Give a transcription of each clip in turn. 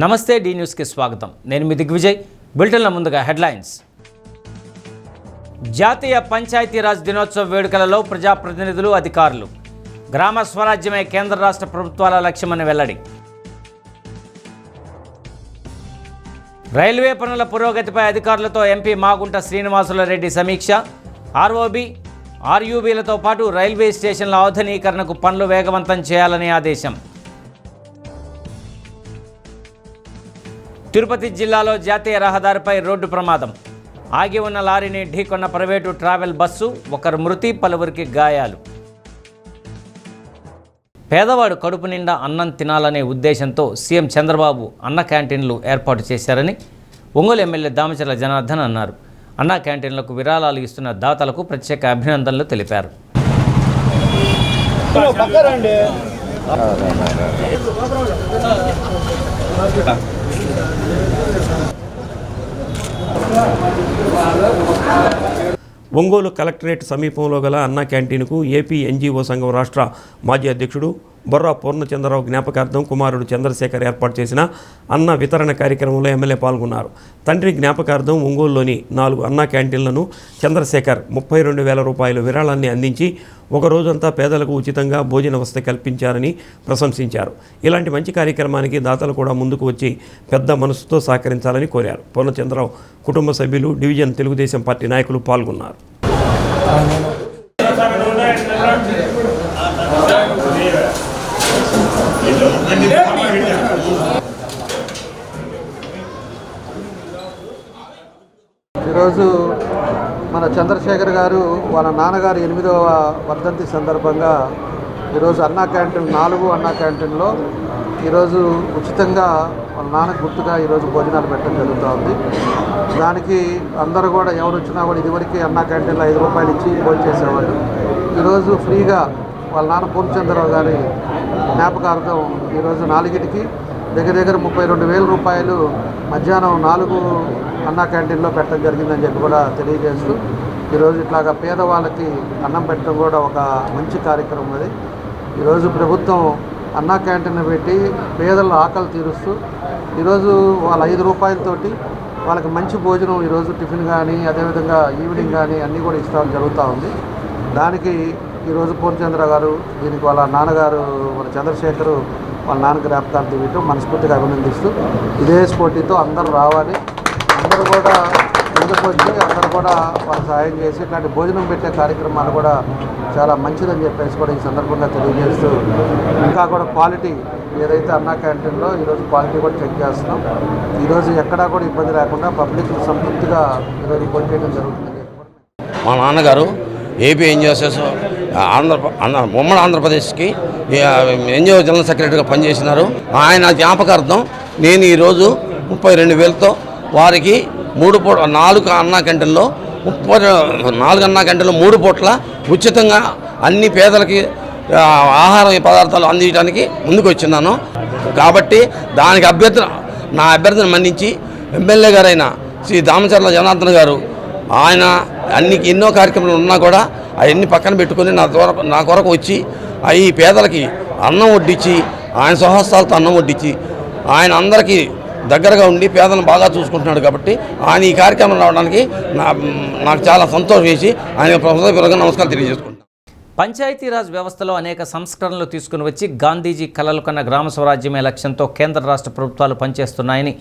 నమస్తే డి న్యూస్కి స్వాగతం. నేను మీ దిగ్విజయ్. బులెటిన్ల ముందుగా హెడ్లైన్స్. జాతీయ పంచాయతీరాజ్ దినోత్సవ వేడుకలలో ప్రజాప్రతినిధులు, అధికారులు. గ్రామ స్వరాజ్యమే కేంద్ర రాష్ట్ర ప్రభుత్వాల లక్ష్యమని వెల్లడి. రైల్వే పనుల పురోగతిపై అధికారులతో ఎంపీ మాగుంట శ్రీనివాసులరెడ్డి సమీక్ష. ఆర్ఓబి, ఆర్యూబీలతో పాటు రైల్వే స్టేషన్ల ఆధునీకరణకు పనులు వేగవంతం చేయాలని ఆదేశం. తిరుపతి జిల్లాలో జాతీయ రహదారిపై రోడ్డు ప్రమాదం. ఆగి ఉన్న లారీని ఢీకొన్న ప్రైవేటు ట్రావెల్ బస్సు, ఒకరు మృతి, పలువురికి గాయాలు. పేదవాడు కడుపు నిండా అన్నం తినాలనే ఉద్దేశంతో సీఎం చంద్రబాబు అన్న క్యాంటీన్లు ఏర్పాటు చేశారని ఒంగోలు ఎమ్మెల్యే దామచర్ల జనార్దన్ అన్నారు. అన్న క్యాంటీన్లకు విరాళాలు ఇస్తున్న దాతలకు ప్రత్యేక అభినందనలు తెలిపారు. ఒంగోలు కలెక్టరేట్ సమీపంలో గల అన్న క్యాంటీన్కు ఏపీ ఎన్జీఓ సంఘం రాష్ట్ర మాజీ అధ్యక్షుడు బొర్రా పూర్ణచంద్రరావు జ్ఞాపకార్థం కుమారుడు చంద్రశేఖర్ ఏర్పాటు చేసిన అన్న వితరణ కార్యక్రమంలో ఎమ్మెల్యే పాల్గొన్నారు. తండ్రి జ్ఞాపకార్థం ఒంగోలులోని 4 అన్న క్యాంటీన్లను చంద్రశేఖర్ 32,000 రూపాయల విరాళాన్ని అందించి ఒక రోజంతా పేదలకు ఉచితంగా భోజన వసతి కల్పించారని ప్రశంసించారు. ఇలాంటి మంచి కార్యక్రమానికి దాతలు కూడా ముందుకు వచ్చి పెద్ద మనసుతో సహకరించాలని కోరారు. పూర్ణచంద్రరావు కుటుంబ సభ్యులు, డివిజన్ తెలుగుదేశం పార్టీ నాయకులు పాల్గొన్నారు. ఈరోజు మన చంద్రశేఖర్ గారు వాళ్ళ నాన్నగారు 8వ వర్ధంతి సందర్భంగా ఈరోజు అన్నా క్యాంటీన్ 4 అన్నా క్యాంటీన్లో ఈరోజు ఉచితంగా వాళ్ళ నాన్న గుర్తుగా ఈరోజు భోజనాలు పెట్టడం జరుగుతూ ఉంది. దానికి అందరూ కూడా ఎవరు వచ్చినా కూడా ఇదివరకు అన్నా క్యాంటీన్లో 5 రూపాయలు ఇచ్చి భోజనం చేసేవాళ్ళు. ఈరోజు ఫ్రీగా వాళ్ళ నాన్న పూర్ణచంద్రరావు గారి జ్ఞాపకార్థం ఈరోజు 4కి దగ్గర 32,000 రూపాయలు మధ్యాహ్నం 4 అన్నా క్యాంటీన్లో పెట్టడం జరిగిందని చెప్పి కూడా తెలియజేస్తూ ఈరోజు ఇట్లాగా పేదవాళ్ళకి అన్నం పెట్టడం కూడా ఒక మంచి కార్యక్రమం. అది ఈరోజు ప్రభుత్వం అన్నా క్యాంటీన్ పెట్టి పేదల ఆకలి తీరుస్తూ ఈరోజు వాళ్ళ 5 రూపాయలతోటి వాళ్ళకి మంచి భోజనం ఈరోజు టిఫిన్ కానీ అదేవిధంగా ఈవినింగ్ కానీ అన్నీ కూడా ఇష్టం జరుగుతూ ఉంది. దానికి ఈరోజు పూర్ణచంద్ర గారు దీనికి వాళ్ళ నాన్నగారు మన చంద్రశేఖరు వాళ్ళ నాన్న జ్ఞాపకార్థం ఇవ్వటం మనస్ఫూర్తిగా అభినందిస్తూ ఇదే స్ఫూర్తితో అందరూ రావాలి, అందరూ కూడా ముందుకు వచ్చి అందరూ కూడా వాళ్ళకి సహాయం చేసి ఇట్లాంటి భోజనం పెట్టే కార్యక్రమాలు కూడా చాలా మంచిదని చెప్పేసి కూడా ఈ సందర్భంగా తెలియజేస్తూ ఇంకా కూడా క్వాలిటీ ఏదైతే అన్నా క్యాంటీన్లో ఈరోజు క్వాలిటీ కూడా చెక్ చేస్తున్నాం. ఈరోజు ఎక్కడా కూడా ఇబ్బంది లేకుండా పబ్లిక్ సంతృప్తిగా ఈరోజు భోజనం చేయడం జరుగుతుందని చెప్పి మా నాన్నగారు ఏపీ ఎన్జిఓస్ ఉమ్మడి ఆంధ్రప్రదేశ్కి ఎన్జిఓ జనరల్ సెక్రటరీగా పనిచేసినారు. ఆయన జ్ఞాపకార్థం నేను ఈరోజు 32,000తో వారికి 4 అన్నా క్యాంటీన్లో 4 అన్నా క్యాంటీన్లో 3 పూట్ల ఉచితంగా అన్ని పేదలకి ఆహార పదార్థాలు అందించడానికి ముందుకు వచ్చినాను. కాబట్టి దానికి నా అభ్యర్థన మన్నించి ఎమ్మెల్యే గారైన శ్రీ దామచర్ల జనార్దన్ గారు ఆయన ఎన్నో కార్యక్రమాలు ఉన్నా కూడా అవన్నీ పక్కన పెట్టుకుని నా కొరకు వచ్చి ఈ పేదలకి అన్నం వడ్డించి ఆయన స్వహస్తాలతో అన్నం వడ్డించి ఆయన అందరికీ దగ్గరగా ఉండి పేదలను బాగా చూసుకుంటున్నాడు. కాబట్టి ఆయన ఈ కార్యక్రమం రావడానికి నాకు చాలా సంతోషం వేసి ఆయన హృదయపూర్వకంగా నమస్కారం తెలియజేసుకుంటాను. పంచాయతీరాజ్ వ్యవస్థలో అనేక సంస్కరణలు తీసుకుని వచ్చి గాంధీజీ కలలు కన్న గ్రామ స్వరాజ్యమే లక్ష్యంతో కేంద్ర రాష్ట్ర ప్రభుత్వాలు పనిచేస్తున్నాయని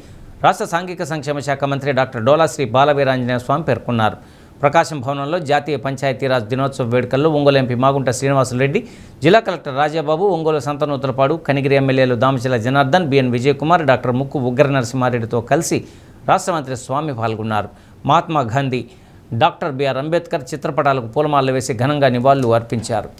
రాష్ట్ర సాంఘిక సంక్షేమ శాఖ మంత్రి డాక్టర్ డోలా శ్రీ బాలవీరాంజనేయ స్వామి పేర్కొన్నారు. ప్రకాశం భవనంలో జాతీయ పంచాయతీరాజ్ దినోత్సవ వేడుకల్లో ఒంగోలు ఎంపీ మాగుంట శ్రీనివాసులరెడ్డి, జిల్లా కలెక్టర్ రాజాబాబు, ఒంగోలు సంతనూతలపాడు, కనిగిరి ఎమ్మెల్యేలు దామచర్ల జనార్దన్, బిఎన్ విజయకుమార్, డాక్టర్ ముక్కు ఉగ్ర నరసింహారెడ్డితో కలిసి రాష్ట్ర మంత్రి స్వామి పాల్గొన్నారు. మహాత్మా గాంధీ, డాక్టర్ బిఆర్ అంబేద్కర్ చిత్రపటాలకు పూలమాలలు వేసి ఘనంగా నివాళులు అర్పించారు.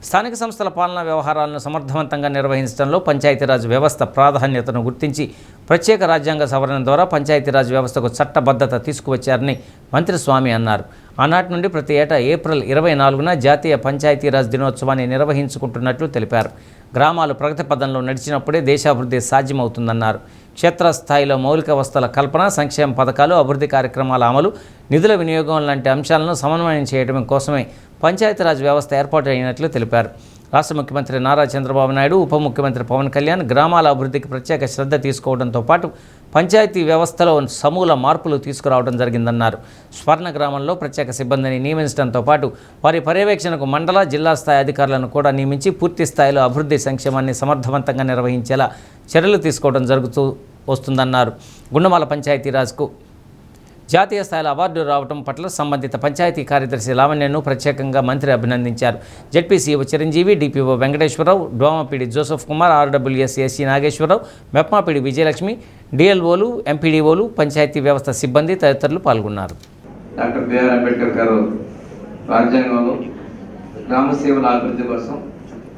స్థానిక సంస్థల పాలనా వ్యవహారాలను సమర్థవంతంగా నిర్వహించడంలో పంచాయతీరాజ్ వ్యవస్థ ప్రాధాన్యతను గుర్తించి ప్రత్యేక రాజ్యాంగ సవరణ ద్వారా పంచాయతీరాజ్ వ్యవస్థకు చట్టబద్ధత తీసుకువచ్చారని మంత్రి స్వామి అన్నారు. ఆనాటి నుండి ప్రతి ఏటా ఏప్రిల్ 24న జాతీయ పంచాయతీరాజ్ దినోత్సవాన్ని నిర్వహించుకుంటున్నట్లు తెలిపారు. గ్రామాలు ప్రగతి పథంలో నడిచినప్పుడే దేశాభివృద్ధి సాధ్యమవుతుందన్నారు. క్షేత్రస్థాయిలో మౌలిక వసతుల కల్పన, సంక్షేమ పథకాలు, అభివృద్ధి కార్యక్రమాల అమలు, నిధుల వినియోగం లాంటి అంశాలను సమన్వయం చేయడం కోసమే పంచాయతీరాజ్ వ్యవస్థ ఏర్పాటు అయినట్లు తెలిపారు. రాష్ట్ర ముఖ్యమంత్రి నారా చంద్రబాబు నాయుడు, ఉప ముఖ్యమంత్రి పవన్ కళ్యాణ్ గ్రామాల అభివృద్ధికి ప్రత్యేక శ్రద్ధ తీసుకోవడంతో పాటు పంచాయతీ వ్యవస్థలో సమూల మార్పులు తీసుకురావడం జరిగిందన్నారు. స్వర్ణ గ్రామంలో ప్రత్యేక సిబ్బందిని నియమించడంతో పాటు వారి పర్యవేక్షణకు మండల, జిల్లా స్థాయి అధికారులను కూడా నియమించి పూర్తి స్థాయిలో అభివృద్ధి సంక్షేమాన్ని సమర్థవంతంగా నిర్వహించేలా చర్యలు తీసుకోవడం జరుగుతూ వస్తుందన్నారు. గుండమాల పంచాయతీరాజ్కు జాతీయ స్థాయిలో అవార్డు రావడం పట్ల సంబంధిత పంచాయతీ కార్యదర్శి లావణ్యను ప్రత్యేకంగా మంత్రి అభినందించారు. ZP CEO Chiranjeevi, DPO Venkateswararao, DWMA PD Joseph Kumar, RWS SC Nageswararao, MEPMA PD Vijayalakshmi, డిఎల్ఓలు, ఎంపీడీఓలు, పంచాయతీ వ్యవస్థ సిబ్బంది తదితరులు పాల్గొన్నారు. డాక్టర్ బిఆర్ అంబేద్కర్ గారు రాజ్యాంగంలో గ్రామ సేవల అభివృద్ధి కోసం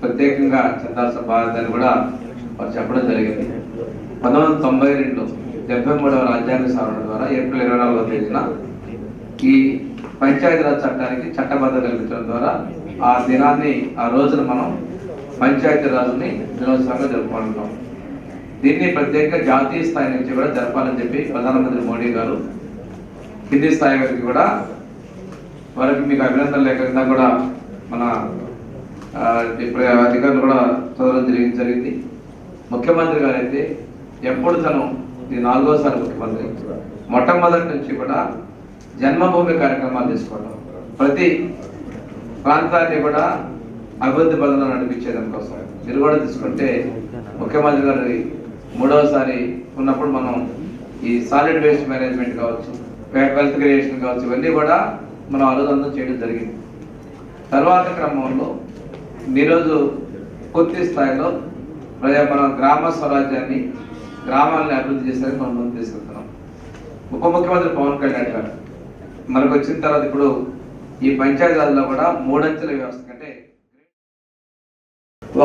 ప్రత్యేకంగా చెందాల్సిన బాధ్యతను కూడా వారు చెప్పడం జరిగింది. 1992 73వ రాజ్యాంగ సవరణ ద్వారా ఏప్రిల్ 24వ తేదీన ఈ పంచాయతీరాజ్ చట్టానికి చట్టబద్ధత కల్పించడం ద్వారా ఆ దినాన్ని, ఆ రోజున మనం పంచాయతీరాజ్ని దినోత్సవంగా జరుపుకుంటున్నాం. దీన్ని ప్రత్యేకంగా జాతీయ స్థాయి నుంచి కూడా జరపాలని చెప్పి ప్రధానమంత్రి మోడీ గారు కింది స్థాయి వరకు కూడా వారికి మీకు అభినందనలు లేకుండా కూడా మన అధికారులు కూడా చదవడం జరిగింది. ముఖ్యమంత్రి గారు అయితే ఎప్పుడు తను ఇది 4వసారి ముఖ్యమంత్రి, మొట్టమొదటి నుంచి కూడా జన్మభూమి కార్యక్రమాలు తీసుకోవడం, ప్రతి ప్రాంతాన్ని కూడా అభివృద్ధి పదంలో నడిపించేదానికోసం. మీరు కూడా తీసుకుంటే ముఖ్యమంత్రి గారి 3వసారి ఉన్నప్పుడు మనం ఈ సాలిడ్ వేస్ట్ మేనేజ్మెంట్ కావచ్చు, వెల్త్ క్రియేషన్ కావచ్చు, ఇవన్నీ కూడా మనం ఆలోచన చేయడం జరిగింది. తర్వాత క్రమంలో ఈరోజు పూర్తి స్థాయిలో మన గ్రామ స్వరాజ్యాన్ని, గ్రామాలని అభివృద్ధి చేసేందుకు మనం ముందు తీసుకెళ్తున్నాం. ఉప ముఖ్యమంత్రి పవన్ కళ్యాణ్ గారు మనకు వచ్చిన తర్వాత ఇప్పుడు ఈ పంచాయతీరాజ్లో కూడా 3 అంచెల వ్యవస్థ కంటే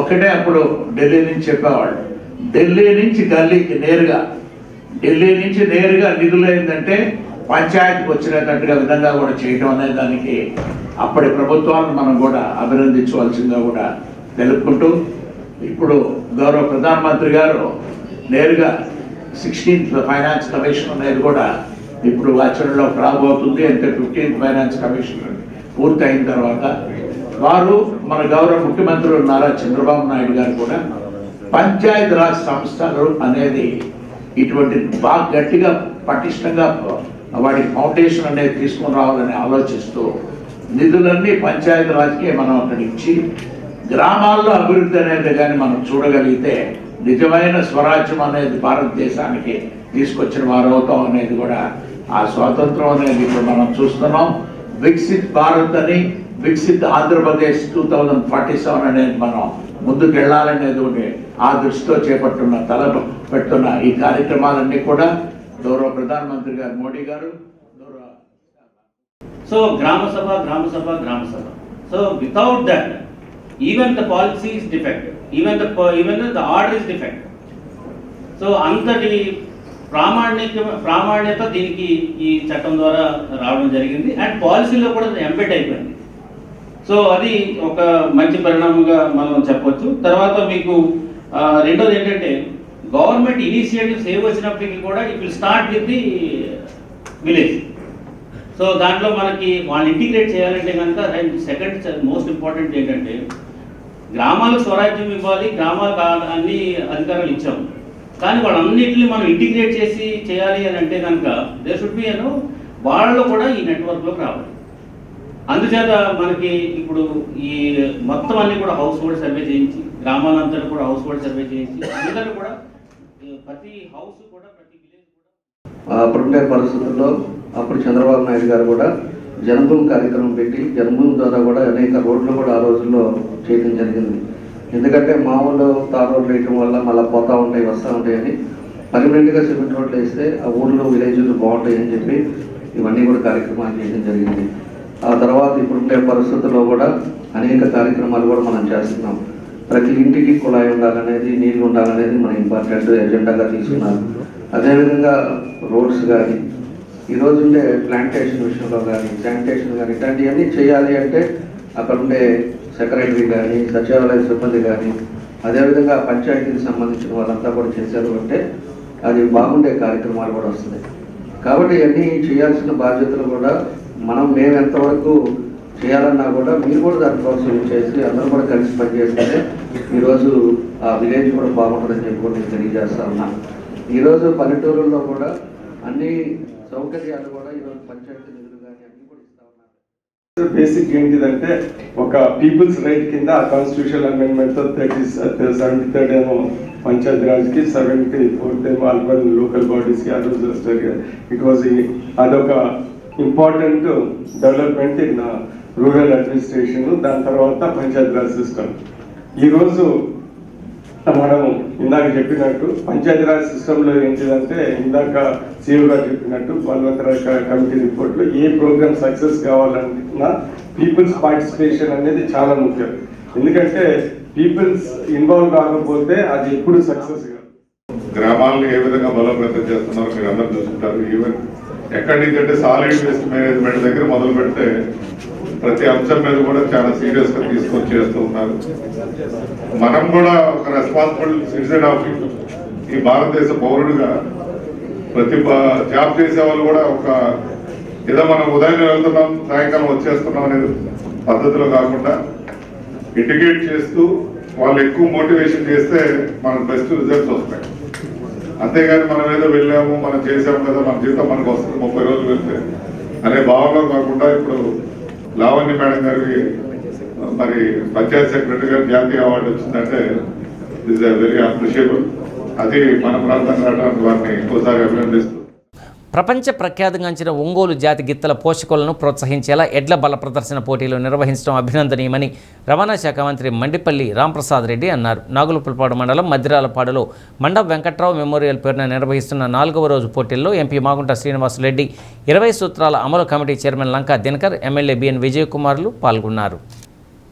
ఒక్కటే అప్పుడు ఢిల్లీ నుంచి చెప్పేవాళ్ళు, ఢిల్లీ నుంచి గల్లీకి నేరుగా, ఢిల్లీ నుంచి నేరుగా నిధులు ఏంటంటే పంచాయతీకి వచ్చినట్టుగా విధంగా కూడా చేయటం అనే దానికి అప్పటి ప్రభుత్వాలను మనం కూడా అభినందించవలసిందిగా కూడా తెలుపుకుంటూ, ఇప్పుడు గౌరవ ప్రధానమంత్రి గారు నేరుగా 16th ఫైనాన్స్ కమిషన్ అనేది కూడా ఇప్పుడు ఆచరణలోకి రాబోతుంది. అంటే 15th ఫైనాన్స్ కమిషన్ పూర్తి అయిన తర్వాత వారు మన గౌరవ ముఖ్యమంత్రులు నారా చంద్రబాబు నాయుడు గారు కూడా పంచాయతీరాజ్ సంస్థలు అనేది ఇటువంటి బాగా గట్టిగా పటిష్టంగా వాటి ఫౌండేషన్ అనేది తీసుకుని రావాలని ఆలోచిస్తూ నిధులన్నీ పంచాయతీరాజ్కే మనం అక్కడ ఇచ్చి గ్రామాల్లో అభివృద్ధి అనేది కానీ మనం చూడగలిగితే నిజమైన స్వరాజ్యం అనేది భారతదేశానికి తీసుకొచ్చిన వారు అవుతాం అనేది కూడా ఆ స్వాతంత్రం అనేది ఇప్పుడు మనం చూస్తున్నాం. వికసిత్ భారత్ అని, వికసిత్ ఆంధ్రప్రదేశ్ 2047 అనేది మనం ముందుకు వెళ్ళాలనేది ఒకటి ఆ దృష్టితో పెట్టున్న ఈ కార్యక్రమాలన్నీ కూడా గౌరవ ప్రధానమంత్రి గారు మోడీ గారు సో గ్రామ సభ. So without that even the policy is defective, even the order is defective. So అంతటి ప్రామాణ్యత దీనికి ఈ చట్టం ద్వారా రావడం జరిగింది. అండ్ పాలసీలో కూడా ఎంబెడ్ అయిపోయింది. సో అది ఒక మంచి పరిణామంగా మనం చెప్పొచ్చు. తర్వాత మీకు రెండోది ఏంటంటే గవర్నమెంట్ ఇనిషియేటివ్స్ ఏ వచ్చినప్పటికీ కూడా it will start with the village. So దాంట్లో మనకి వాళ్ళు ఇంటిగ్రేట్ చేయాలంటే కనుక సెకండ్ మోస్ట్ ఇంపార్టెంట్ ఏంటంటే గ్రామాలకు స్వరాజ్యం ఇవ్వాలి, గ్రామాలకు అన్ని అధికారాలు ఇచ్చాము, కానీ వాళ్ళన్నింటినీ మనం ఇంటిగ్రేట్ చేసి చేయాలి అని అంటే కనుక దేర్ షుడ్ బి వాళ్ళు కూడా ఈ నెట్వర్క్లోకి రావాలి. అందుచేత మనకి ఇప్పుడు ఈ మొత్తం అన్ని కూడా హౌస్ హోల్డ్ సర్వే చేయించి, గ్రామాలంతా కూడా హౌస్ హోల్డ్ సర్వే చేయించి అందరూ కూడా ప్రతి హౌస్ కూడా ప్రతి విలేజ్ కూడా అప్పుడుండే పరిస్థితుల్లో అప్పుడు చంద్రబాబు నాయుడు గారు కూడా జన్మభూమి కార్యక్రమం పెట్టి జన్మభూమి ద్వారా కూడా అనేక రోడ్లు కూడా ఆ రోజుల్లో చేయడం జరిగింది. ఎందుకంటే మామూలు తార్ రోడ్లు వేయటం వల్ల మళ్ళీ పోతూ ఉంటాయి, వస్తూ ఉంటాయని పర్మనెంట్గా సిమెంట్ రోడ్లు వేస్తే ఆ ఊళ్ళో విలేజ్లు బాగుంటాయని చెప్పి ఇవన్నీ కూడా కార్యక్రమాలు చేయడం జరిగింది. ఆ తర్వాత ఇప్పుడుండే పరిస్థితుల్లో కూడా అనేక కార్యక్రమాలు కూడా మనం చేస్తున్నాం. ప్రతి ఇంటికి కుళాయి ఉండాలనేది, నీళ్లు ఉండాలనేది మన ఇంపార్టెంట్ ఎజెండాగా తీసుకున్నాం. అదేవిధంగా రోడ్స్ కానీ, ఈరోజు ఉండే ప్లాంటేషన్ విషయంలో కానీ, శానిటేషన్ కానీ ఇట్లాంటివన్నీ చేయాలి అంటే అక్కడ ఉండే సెక్రటరీ కానీ, సచివాలయ సిబ్బంది కానీ, అదేవిధంగా పంచాయతీకి సంబంధించిన వాళ్ళంతా కూడా చేశారు అంటే అది బాగుండే కార్యక్రమాలు కూడా వస్తున్నాయి. కాబట్టి ఇవన్నీ చేయాల్సిన బాధ్యతలు కూడా మేము ఎంతవరకు చేయాలన్నా కూడా మీరు కూడా దాన్ని ప్రోత్సహించేసి అందరూ కూడా కలిసి పనిచేస్తే ఈరోజు ఆ విలేజ్ కూడా బాగుంటుందని చెప్పి కూడా నేను తెలియజేస్తా ఉన్నా. ఈరోజు పల్లెటూరుల్లో కూడా అన్ని సౌకర్యాలు కూడా ఈరోజు పంచాయతీ నిధులు కానీ అన్ని కూడా ఇస్తా ఉన్నారు. బేసిక్ ఏంటిదంటే ఒక పీపుల్స్ రైట్ కింద కాన్స్టిట్యూషన్ అమెండ్మెంట్ తో 73rd ఏమో పంచాయతీ రాజ్కి 74th ఏమో అర్బన్ లోకల్ బాడీస్కి ఆ రోజు ఇట్ వాజ్ అదొక important development in rural administration. దాని తర్వాత పంచాయతీ రాజ్ సిస్టమ్. ఈరోజు మనం ఇందాక చెప్పినట్టు పంచాయతీరాజ్ సిస్టంలో ఏంటిదంటే ఇందాక సీఓ గారు చెప్పినట్టు బలవంతరావు కమిటీ రిపోర్ట్లో ఏ ప్రోగ్రామ్ సక్సెస్ కావాలన్నా పీపుల్స్ పార్టిసిపేషన్ అనేది చాలా ముఖ్యం. ఎందుకంటే పీపుల్స్ ఇన్వాల్వ్ కాకపోతే అది ఎప్పుడు సక్సెస్ కాదు. గ్రామాలను ఏ విధంగా బలోపేతం చేస్తున్నారు మీరు అందరూ చూసుకుంటారు. ఈవెన్ ఎక్కడి నుంచి అంటే సాలిడ్ వేస్ట్ మేనేజ్మెంట్ దగ్గర మొదలు పెడితే ప్రతి అంశం మీద కూడా చాలా సీరియస్ గా తీసుకొని చేస్తూ ఉన్నారు. మనం కూడా ఒక రెస్పాన్సిబుల్ సిటిజన్ ఆఫ్ ఈ భారతదేశ పౌరుడిగా ప్రతి జాబ్ చేసే వాళ్ళు కూడా ఒక ఏదో మనం ఉదయం వెళ్తున్నాం సాయంకాలం వచ్చేస్తున్నాం అనేది పద్ధతిలో కాకుండా ఇండికేట్ చేస్తూ వాళ్ళు ఎక్కువ మోటివేషన్ చేస్తే మనకు బెస్ట్ రిజల్ట్స్ వస్తాయి. అంతేగాని మనం ఏదో వెళ్ళాము మనం చేసాము కదా మన జీవితం మనకు వస్తుంది 30 రోజులు వెళ్తే అనే భావనలో కాకుండా ఇప్పుడు లావణ్య మేడం గారికి మరి పంచాయత్ సెక్రటరీ గారు జాతీయ అవార్డు వచ్చిందంటే దిస్ వెరీ అప్రిషియబుల్. అది మన ప్రాంతం రావడానికి వారిని ఇంకోసారి అభినందిస్తూ ప్రపంచ ప్రఖ్యాతిగాంచిన ఒంగోలు జాతి గిత్తల పోషకులను ప్రోత్సహించేలా ఎడ్ల బల ప్రదర్శన పోటీలు నిర్వహించడం అభినందనీయమని రవాణా శాఖ మంత్రి మండిపల్లి రాంప్రసాద్ రెడ్డి అన్నారు. నాగులపులపాడు మండలం మద్దిరాలపాడులో మండప్ వెంకట్రావు మెమోరియల్ పేరున నిర్వహిస్తున్న 4వ రోజు పోటీల్లో ఎంపీ మాగుంట శ్రీనివాసులరెడ్డి, 20 సూత్రాల అమలు committee chairman Lanka Dinakar, MLA BN విజయకుమార్లు పాల్గొన్నారు.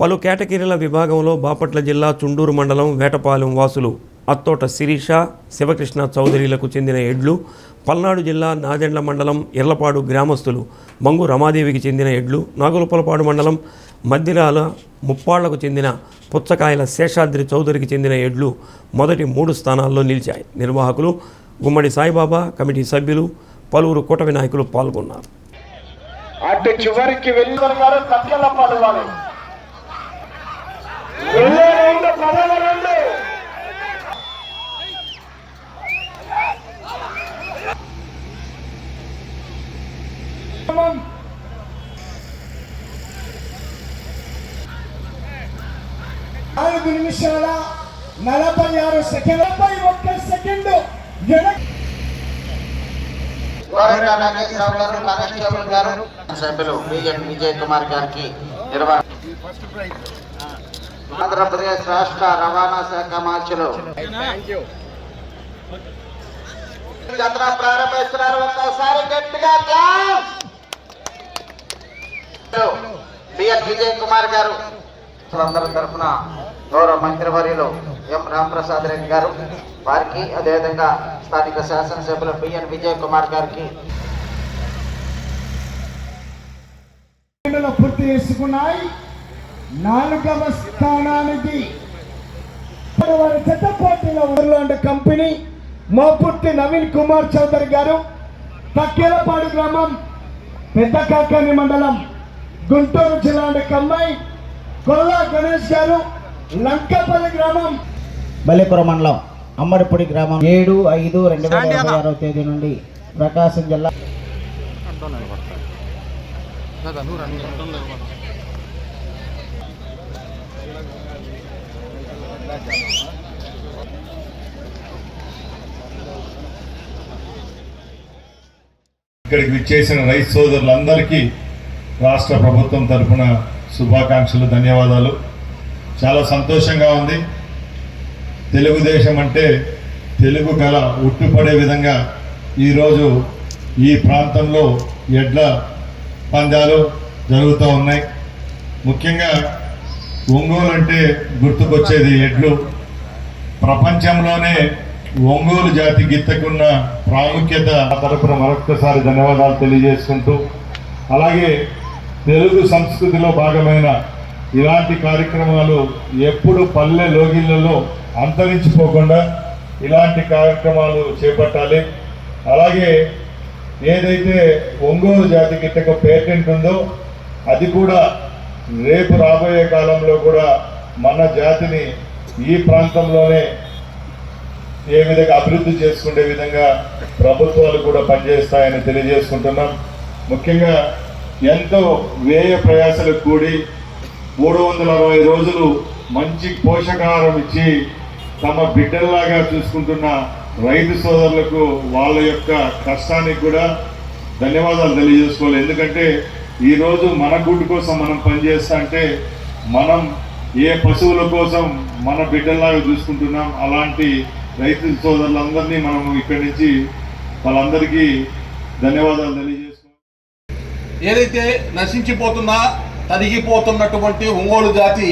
పలు కేటగిరీల విభాగంలో బాపట్ల జిల్లా చుండూరు మండలం వేటపాలెం వాసులు అత్తోట శిరీష, శివకృష్ణ చౌదరిలకు చెందిన ఎడ్లు, పల్నాడు జిల్లా నాదెండ్ల మండలం ఇర్లపాడు గ్రామస్తులు మంగు రమాదేవికి చెందిన ఎడ్లు, నాగులపులపాడు మండలం మద్దిరాల ముప్పాళ్లకు చెందిన పుచ్చకాయల శేషాద్రి చౌదరికి చెందిన ఎడ్లు మొదటి 3 స్థానాల్లో నిలిచాయి. నిర్వాహకులు గుమ్మడి సాయిబాబా, కమిటీ సభ్యులు, పలువురు కూటమి నాయకులు పాల్గొన్నారు. అటు చివరికి నాలుగు నిమిషాల 46 సెకండ్ల 41 సెకండ్ సభ్యులు బిఎన్ విజయ్ కుమార్ గారికి ఆంధ్రప్రదేశ్ రాష్ట్ర రవాణా శాఖ మార్చులు జత్ర ప్రారంభిస్తున్నారు. ఒక్కసారి గట్టిగా బిఎన్ విజయ్ కుమార్ గారు అందరి తరఫున గౌరవ మంత్రివర్యులు ఎం రాంప్రసాద్ రెడ్డి గారు వారికి, అదేవిధంగా స్థానిక శాసనసభ్యులు బిఎన్ విజయ్ కుమార్ గారికి పూర్తి చేసుకున్నాయి. 4వ స్థానానికి వారి చెత్త పోటీలో కంపెనీ మోపుర్తి నవీన్ కుమార్ చౌదరి గారు, తక్కేలపాడు గ్రామం, పెద్ద కాకాని మండలం, గుంటూరు జిల్లా కమ్మాయి కొల్లా గణేష్ గారు, లంకపల్లి గ్రామం, బల్లిపురం మండలం, అమ్మడిపూడి గ్రామం 7/5/2026 తేదీ నుండి ప్రకాశం జిల్లా ఇక్కడికి విచ్చేసిన రైతు సోదరులందరికీ రాష్ట్ర ప్రభుత్వం తరఫున శుభాకాంక్షలు, ధన్యవాదాలు. చాలా సంతోషంగా ఉంది. తెలుగుదేశం అంటే తెలుగు కళ ఉట్టిపడే విధంగా ఈరోజు ఈ ప్రాంతంలో ఎడ్ల పందాలు జరుగుతూ ఉన్నాయి. ముఖ్యంగా ఒంగోలు అంటే గుర్తుకొచ్చేది ఎడ్లు. ప్రపంచంలోనే ఒంగోలు జాతి గిత్తకున్న ప్రాముఖ్యత తరపున మరొక్కసారి ధన్యవాదాలు తెలియజేసుకుంటూ, అలాగే తెలుగు సంస్కృతిలో భాగమైన ఇలాంటి కార్యక్రమాలు ఎప్పుడు పల్లె లోగిళ్లలో అంతరించిపోకుండా ఇలాంటి కార్యక్రమాలు చేపట్టాలి. అలాగే ఏదైతే ఒంగోలు జాతి గిత్తకు పేటెంట్ ఉందో అది కూడా రేపు రాబోయే కాలంలో కూడా మన జాతిని ఈ ప్రాంతంలోనే ఏ విధంగా అభివృద్ధి చేసుకునే విధంగా ప్రభుత్వాలు కూడా పనిచేస్తాయని తెలియజేసుకుంటున్నాం. ముఖ్యంగా ఎంతో వ్యయ ప్రయాసాలకు కూడి 360 రోజులు మంచి పోషకాహారం ఇచ్చి తమ బిడ్డల్లాగా చూసుకుంటున్న రైతు సోదరులకు వాళ్ళ యొక్క కష్టానికి కూడా ధన్యవాదాలు తెలియజేసుకోవాలి. ఎందుకంటే ఈరోజు మన గుడ్డు కోసం మనం పనిచేస్తా అంటే మనం ఏ పశువుల కోసం మన బిడ్డల్లాగా చూసుకుంటున్నాం. అలాంటి రైతు సోదరులందరినీ మనం ఇక్కడి నుంచి వాళ్ళందరికీ ధన్యవాదాలు తెలియజేసుకోవాలి. ఏదైతే నశించిపోతున్నా తరిగిపోతున్నటువంటి ఒంగోలు జాతి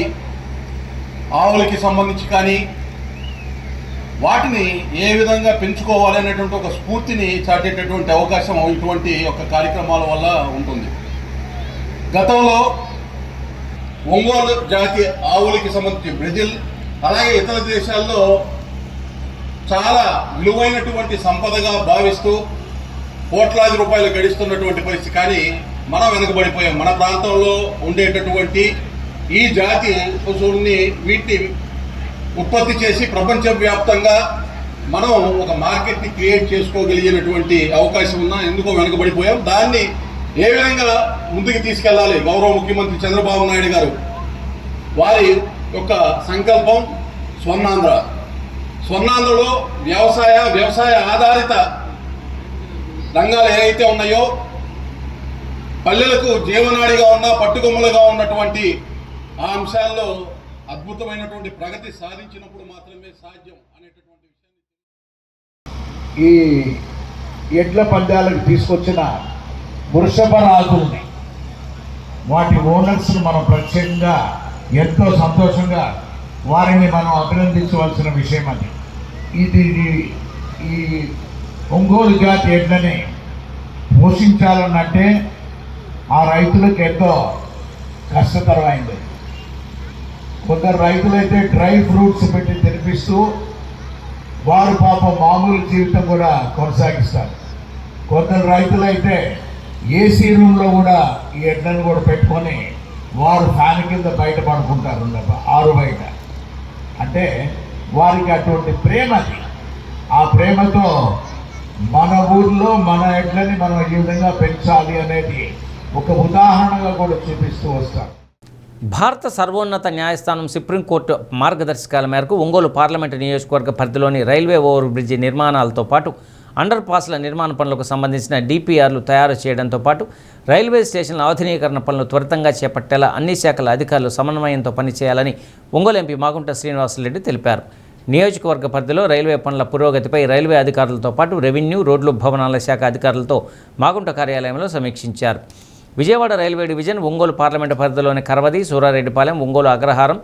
ఆవులకి సంబంధించి కానీ వాటిని ఏ విధంగా పెంచుకోవాలి అనేటువంటి ఒక స్ఫూర్తిని చాటేటటువంటి అవకాశం ఇటువంటి ఒక కార్యక్రమాల వల్ల ఉంటుంది. గతంలో ఒంగోలు జాతి ఆవులకి సంబంధించి బ్రెజిల్ అలాగే ఇతర దేశాల్లో చాలా విలువైనటువంటి సంపదగా భావిస్తూ కోట్లాది రూపాయలు గడిస్తున్నటువంటి పరిస్థితి. కానీ మనం వెనకబడిపోయాం. మన ప్రాంతంలో ఉండేటటువంటి ఈ జాతి పశువుల్ని వీటిని ఉత్పత్తి చేసి ప్రపంచవ్యాప్తంగా మనం ఒక మార్కెట్ని క్రియేట్ చేసుకోగలిగినటువంటి అవకాశం ఉన్నా ఎందుకో వెనకబడిపోయాం. దాన్ని ఏ విధంగా ముందుకు తీసుకెళ్లాలి? గౌరవ ముఖ్యమంత్రి చంద్రబాబు నాయుడు గారు వారి యొక్క సంకల్పం స్వర్ణాంధ్రలో వ్యవసాయ ఆధారిత రంగాలు ఏవైతే ఉన్నాయో పల్లెలకు జీవనాడిగా ఉన్న పట్టుకొమ్మలుగా ఉన్నటువంటి ఆ అంశాల్లో అద్భుతమైనటువంటి ప్రగతి సాధించినప్పుడు మాత్రమే సాధ్యం అనేటటువంటి విషయాన్ని ఈ ఎడ్ల పందాలకు తీసుకొచ్చిన వృషభ రాజుల్ని వాటి ఓనర్స్ని మనం ప్రత్యేకంగా ఎంతో సంతోషంగా వారిని మనం అభినందించవలసిన విషయం. అది ఇది ఈ ఒంగోలు జాతి ఎడ్లని పోషించాలన్నంటే ఆ రైతులకు ఎంతో కష్టతరమైంది. కొందరు రైతులైతే డ్రై ఫ్రూట్స్ పెట్టి తినిపిస్తూ వారు పాపం మామూలు జీవితం కూడా కొనసాగిస్తారు. కొందరు రైతులైతే ఏసీ రూమ్లో కూడా ఈ ఎడ్లను కూడా పెట్టుకొని వారు ఫ్యాన్ కింద బయట పడుకుంటారు ఆరు బయట. అంటే వారికి అటువంటి ప్రేమది. ఆ ప్రేమతో మన ఊర్లో మన ఎడ్లని మనం ఈ విధంగా పెంచాలి అనేది ఒక ఉదాహరణగా కూడా చూపిస్తూ వస్తారు. భారత సర్వోన్నత న్యాయస్థానం సుప్రీంకోర్టు మార్గదర్శకాల మేరకు ఒంగోలు పార్లమెంటు నియోజకవర్గ పరిధిలోని రైల్వే ఓవర్ బ్రిడ్జి నిర్మాణాలతో పాటు అండర్ పాస్ల నిర్మాణ పనులకు సంబంధించిన డిపిఆర్లు తయారు చేయడంతో పాటు రైల్వే స్టేషన్ల ఆధునీకరణ పనులు త్వరితంగా చేపట్టేలా అన్ని శాఖల అధికారులు సమన్వయంతో పనిచేయాలని ఒంగోలు ఎంపీ మాగుంట శ్రీనివాసరెడ్డి తెలిపారు. నియోజకవర్గ పరిధిలో రైల్వే పనుల పురోగతిపై రైల్వే అధికారులతో పాటు రెవెన్యూ, రోడ్లు, భవనాల శాఖ అధికారులతో మాగుంట కార్యాలయంలో సమీక్షించారు. Vijayawada railway division, Ongole parliament పరిధిలోని కరవది, సూరారెడ్డిపాలెం, ఒంగోలు అగ్రహారం,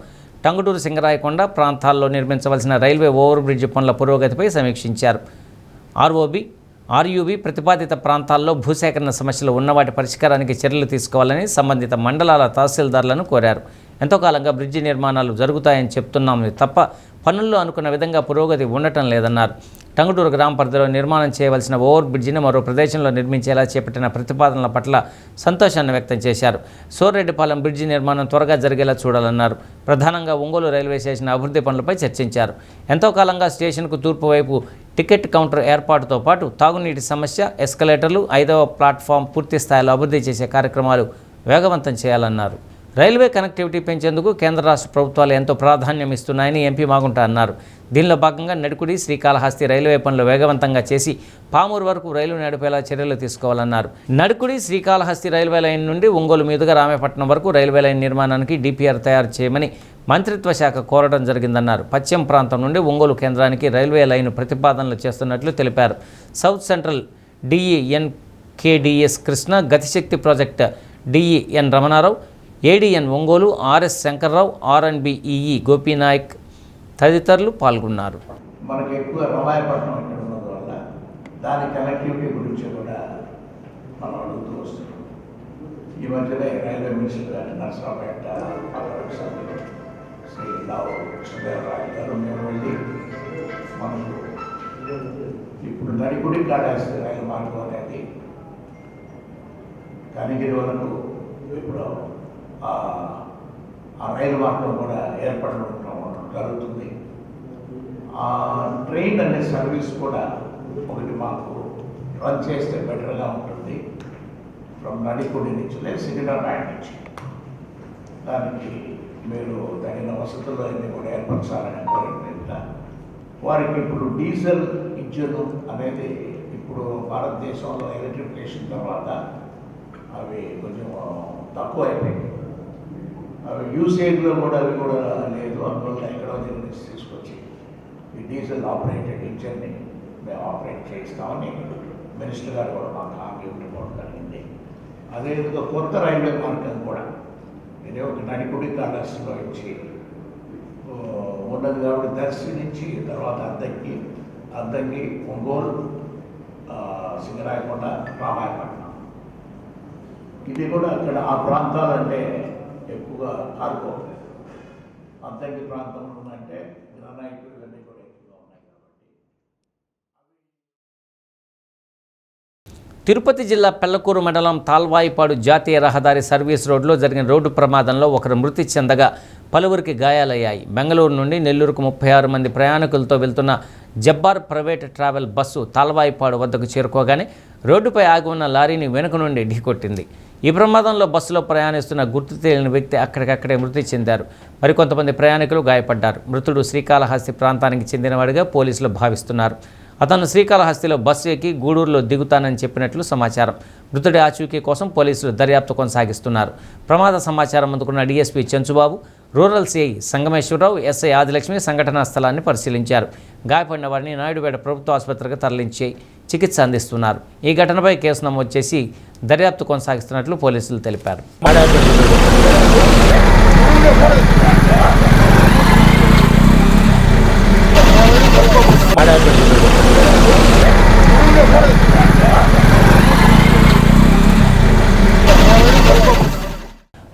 టంగుటూరు సింగరాయకొండ ప్రాంతాల్లో నిర్మించవలసిన రైల్వే ఓవర్ బ్రిడ్జి పనుల పురోగతిపై సమీక్షించారు. ఆర్ఓబి, ఆర్యూబీ ప్రతిపాదిత ప్రాంతాల్లో భూసేకరణ సమస్యలు ఉన్న వాటి పరిష్కారానికి చర్యలు తీసుకోవాలని సంబంధిత మండలాల తహసీల్దార్లను కోరారు. ఎంతో కాలంగా బ్రిడ్జి నిర్మాణాలు జరుగుతాయని చెప్తున్నామని తప్ప పనుల్లో అనుకున్న విధంగా పురోగతి ఉండటం లేదన్నారు. టంగుటూరు గ్రామ పరిధిలో నిర్మాణం చేయవలసిన ఓవర్ బ్రిడ్జిని మరో ప్రదేశంలో నిర్మించేలా చేపట్టిన ప్రతిపాదనల పట్ల సంతోషాన్ని వ్యక్తం చేశారు. సోర్రెడ్డిపాలెం బ్రిడ్జి నిర్మాణం త్వరగా జరిగేలా చూడాలన్నారు. ప్రధానంగా ఒంగోలు రైల్వే స్టేషన్ అభివృద్ధి పనులపై చర్చించారు. ఎంతో కాలంగా స్టేషన్కు తూర్పు వైపు టికెట్ కౌంటర్ ఏర్పాటుతో పాటు తాగునీటి సమస్య, ఎస్కలేటర్లు, 5వ ప్లాట్ఫామ్ పూర్తి స్థాయిలో అభివృద్ధి చేసే కార్యక్రమాలు వేగవంతం చేయాలన్నారు. రైల్వే కనెక్టివిటీ పెంచేందుకు కేంద్ర రాష్ట్ర ప్రభుత్వాలు ఎంతో ప్రాధాన్యం ఇస్తున్నాయని ఎంపీ మాగుంట అన్నారు. దీనిలో భాగంగా నడుకుడి, శ్రీకాళహస్తి రైల్వే పనులు వేగవంతంగా చేసి పామూరు వరకు రైలు నడిపేలా చర్యలు తీసుకోవాలన్నారు. నడుకుడి, శ్రీకాళహస్తి రైల్వే లైన్ నుండి ఒంగోలు మీదుగా రామేపట్నం వరకు రైల్వే లైన్ నిర్మాణానికి డిపిఆర్ తయారు చేయమని మంత్రిత్వ శాఖ కోరడం జరిగిందన్నారు. పశ్చిమ ప్రాంతం నుండి ఒంగోలు కేంద్రానికి రైల్వే లైన్ ప్రతిపాదనలు చేస్తున్నట్లు తెలిపారు. South central DEN KDS Krishna, Gatishakti project DEN Ramanarao, ADEN Ongole, RS Shankarrao, ఆర్ఎన్బిఈఈ గోపీనాయక్ తదితరులు పాల్గొన్నారు. మనకి ఎక్కువ రమాయపట్నం ఇక్కడ ఉన్నందువల్ల దాని కనెక్టివిటీ గురించి కూడా మనం అడుగుతూ వస్తున్నాం. ఈ మధ్యనే రైల్వే మినిస్టర్ గారు నర్సరావుపేట శ్రీ రావు కృష్ణదేవరాయలు గారు మేము వెళ్ళి మనకు ఇప్పుడు నడిగుడి కాళేశ్వర రైలు మార్గం అనేది కనిగిరి వరకు ఇప్పుడు ఆ రైలు మార్గం కూడా ఏర్పడడం జరుగుతుంది. ఆ ట్రైన్ అనే సర్వీస్ కూడా ఒకటి మాకు రన్ చేస్తే బెటర్గా ఉంటుంది. ఫ్రమ్ నడిపూడి నుంచి లేదా సికింద్రాబాద్ నుంచి దానికి మీరు తగిన వసతులు అన్నీ కూడా ఏర్పరచాలని కోరిన వారికి ఇప్పుడు డీజిల్ ఇంజిన్ అనేది ఇప్పుడు భారతదేశంలో ఎలక్ట్రిఫికేషన్ తర్వాత అవి కొంచెం తక్కువ అయిపోయింది. అవి యూసేజ్లో కూడా అవి కూడా లేదు. అందువల్ల ఎక్కడో దగ్గర నుంచి తీసుకొచ్చి ఈ డీజిల్ ఆపరేటెడ్ ఇంజన్ని మేము ఆపరేట్ చేస్తామని మినిస్టర్ గారు కూడా మాకు హామీ ఇవ్వడం జరిగింది. అదేవిధంగా కొత్త రైల్వే మార్గం కూడా ఇదే ఒక నడిపుడి కాలర్స్లో ఇచ్చి ఉన్నది కాబట్టి దర్శి నుంచి తర్వాత అద్దంకి ఒంగోలు సింగరాయకొండ రామాయపట్నం ఇది కూడా అక్కడ ఆ ప్రాంతాలంటే ఎక్కువగా ఆడుకోవాలి. అద్దంకి ప్రాంతంలో ఉందంటే గ్రానైట్ ఇవన్నీ కూడా ఎక్కువగా ఉన్నాయి కాబట్టి. తిరుపతి జిల్లా పెళ్లకూరు మండలం తాల్వాయిపాడు జాతీయ రహదారి సర్వీస్ రోడ్లో జరిగిన రోడ్డు ప్రమాదంలో ఒకరు మృతి చెందగా పలువురికి గాయాలయ్యాయి. బెంగళూరు నుండి నెల్లూరుకు 36 మంది ప్రయాణికులతో వెళ్తున్న జబ్బార్ ప్రైవేట్ ట్రావెల్ బస్సు తాల్వాయిపాడు వద్దకు చేరుకోగానే రోడ్డుపై ఆగి ఉన్న లారీని వెనుక నుండి ఢీకొట్టింది. ఈ ప్రమాదంలో బస్సులో ప్రయాణిస్తున్న గుర్తు తెలియని వ్యక్తి అక్కడికక్కడే మృతి చెందారు. మరికొంతమంది ప్రయాణికులు గాయపడ్డారు. మృతుడు శ్రీకాళహస్తి ప్రాంతానికి చెందినవాడిగా పోలీసులు భావిస్తున్నారు. అతను శ్రీకాళహస్తిలో బస్సు ఎక్కి గూడూరులో దిగుతానని చెప్పినట్లు సమాచారం. మృతుడి ఆచూకీ కోసం పోలీసులు దర్యాప్తు కొనసాగిస్తున్నారు. ప్రమాద సమాచారం అందుకున్న DSP Chenchubabu, rural CI Sangameswara Rao, SI Adilakshmi సంఘటనా స్థలాన్ని పరిశీలించారు. గాయపడిన వారిని నాయుడుపేట ప్రభుత్వ ఆసుపత్రికి తరలించి చికిత్స అందిస్తున్నారు. ఈ ఘటనపై కేసు నమోదు చేసి దర్యాప్తు కొనసాగిస్తున్నట్లు పోలీసులు తెలిపారు.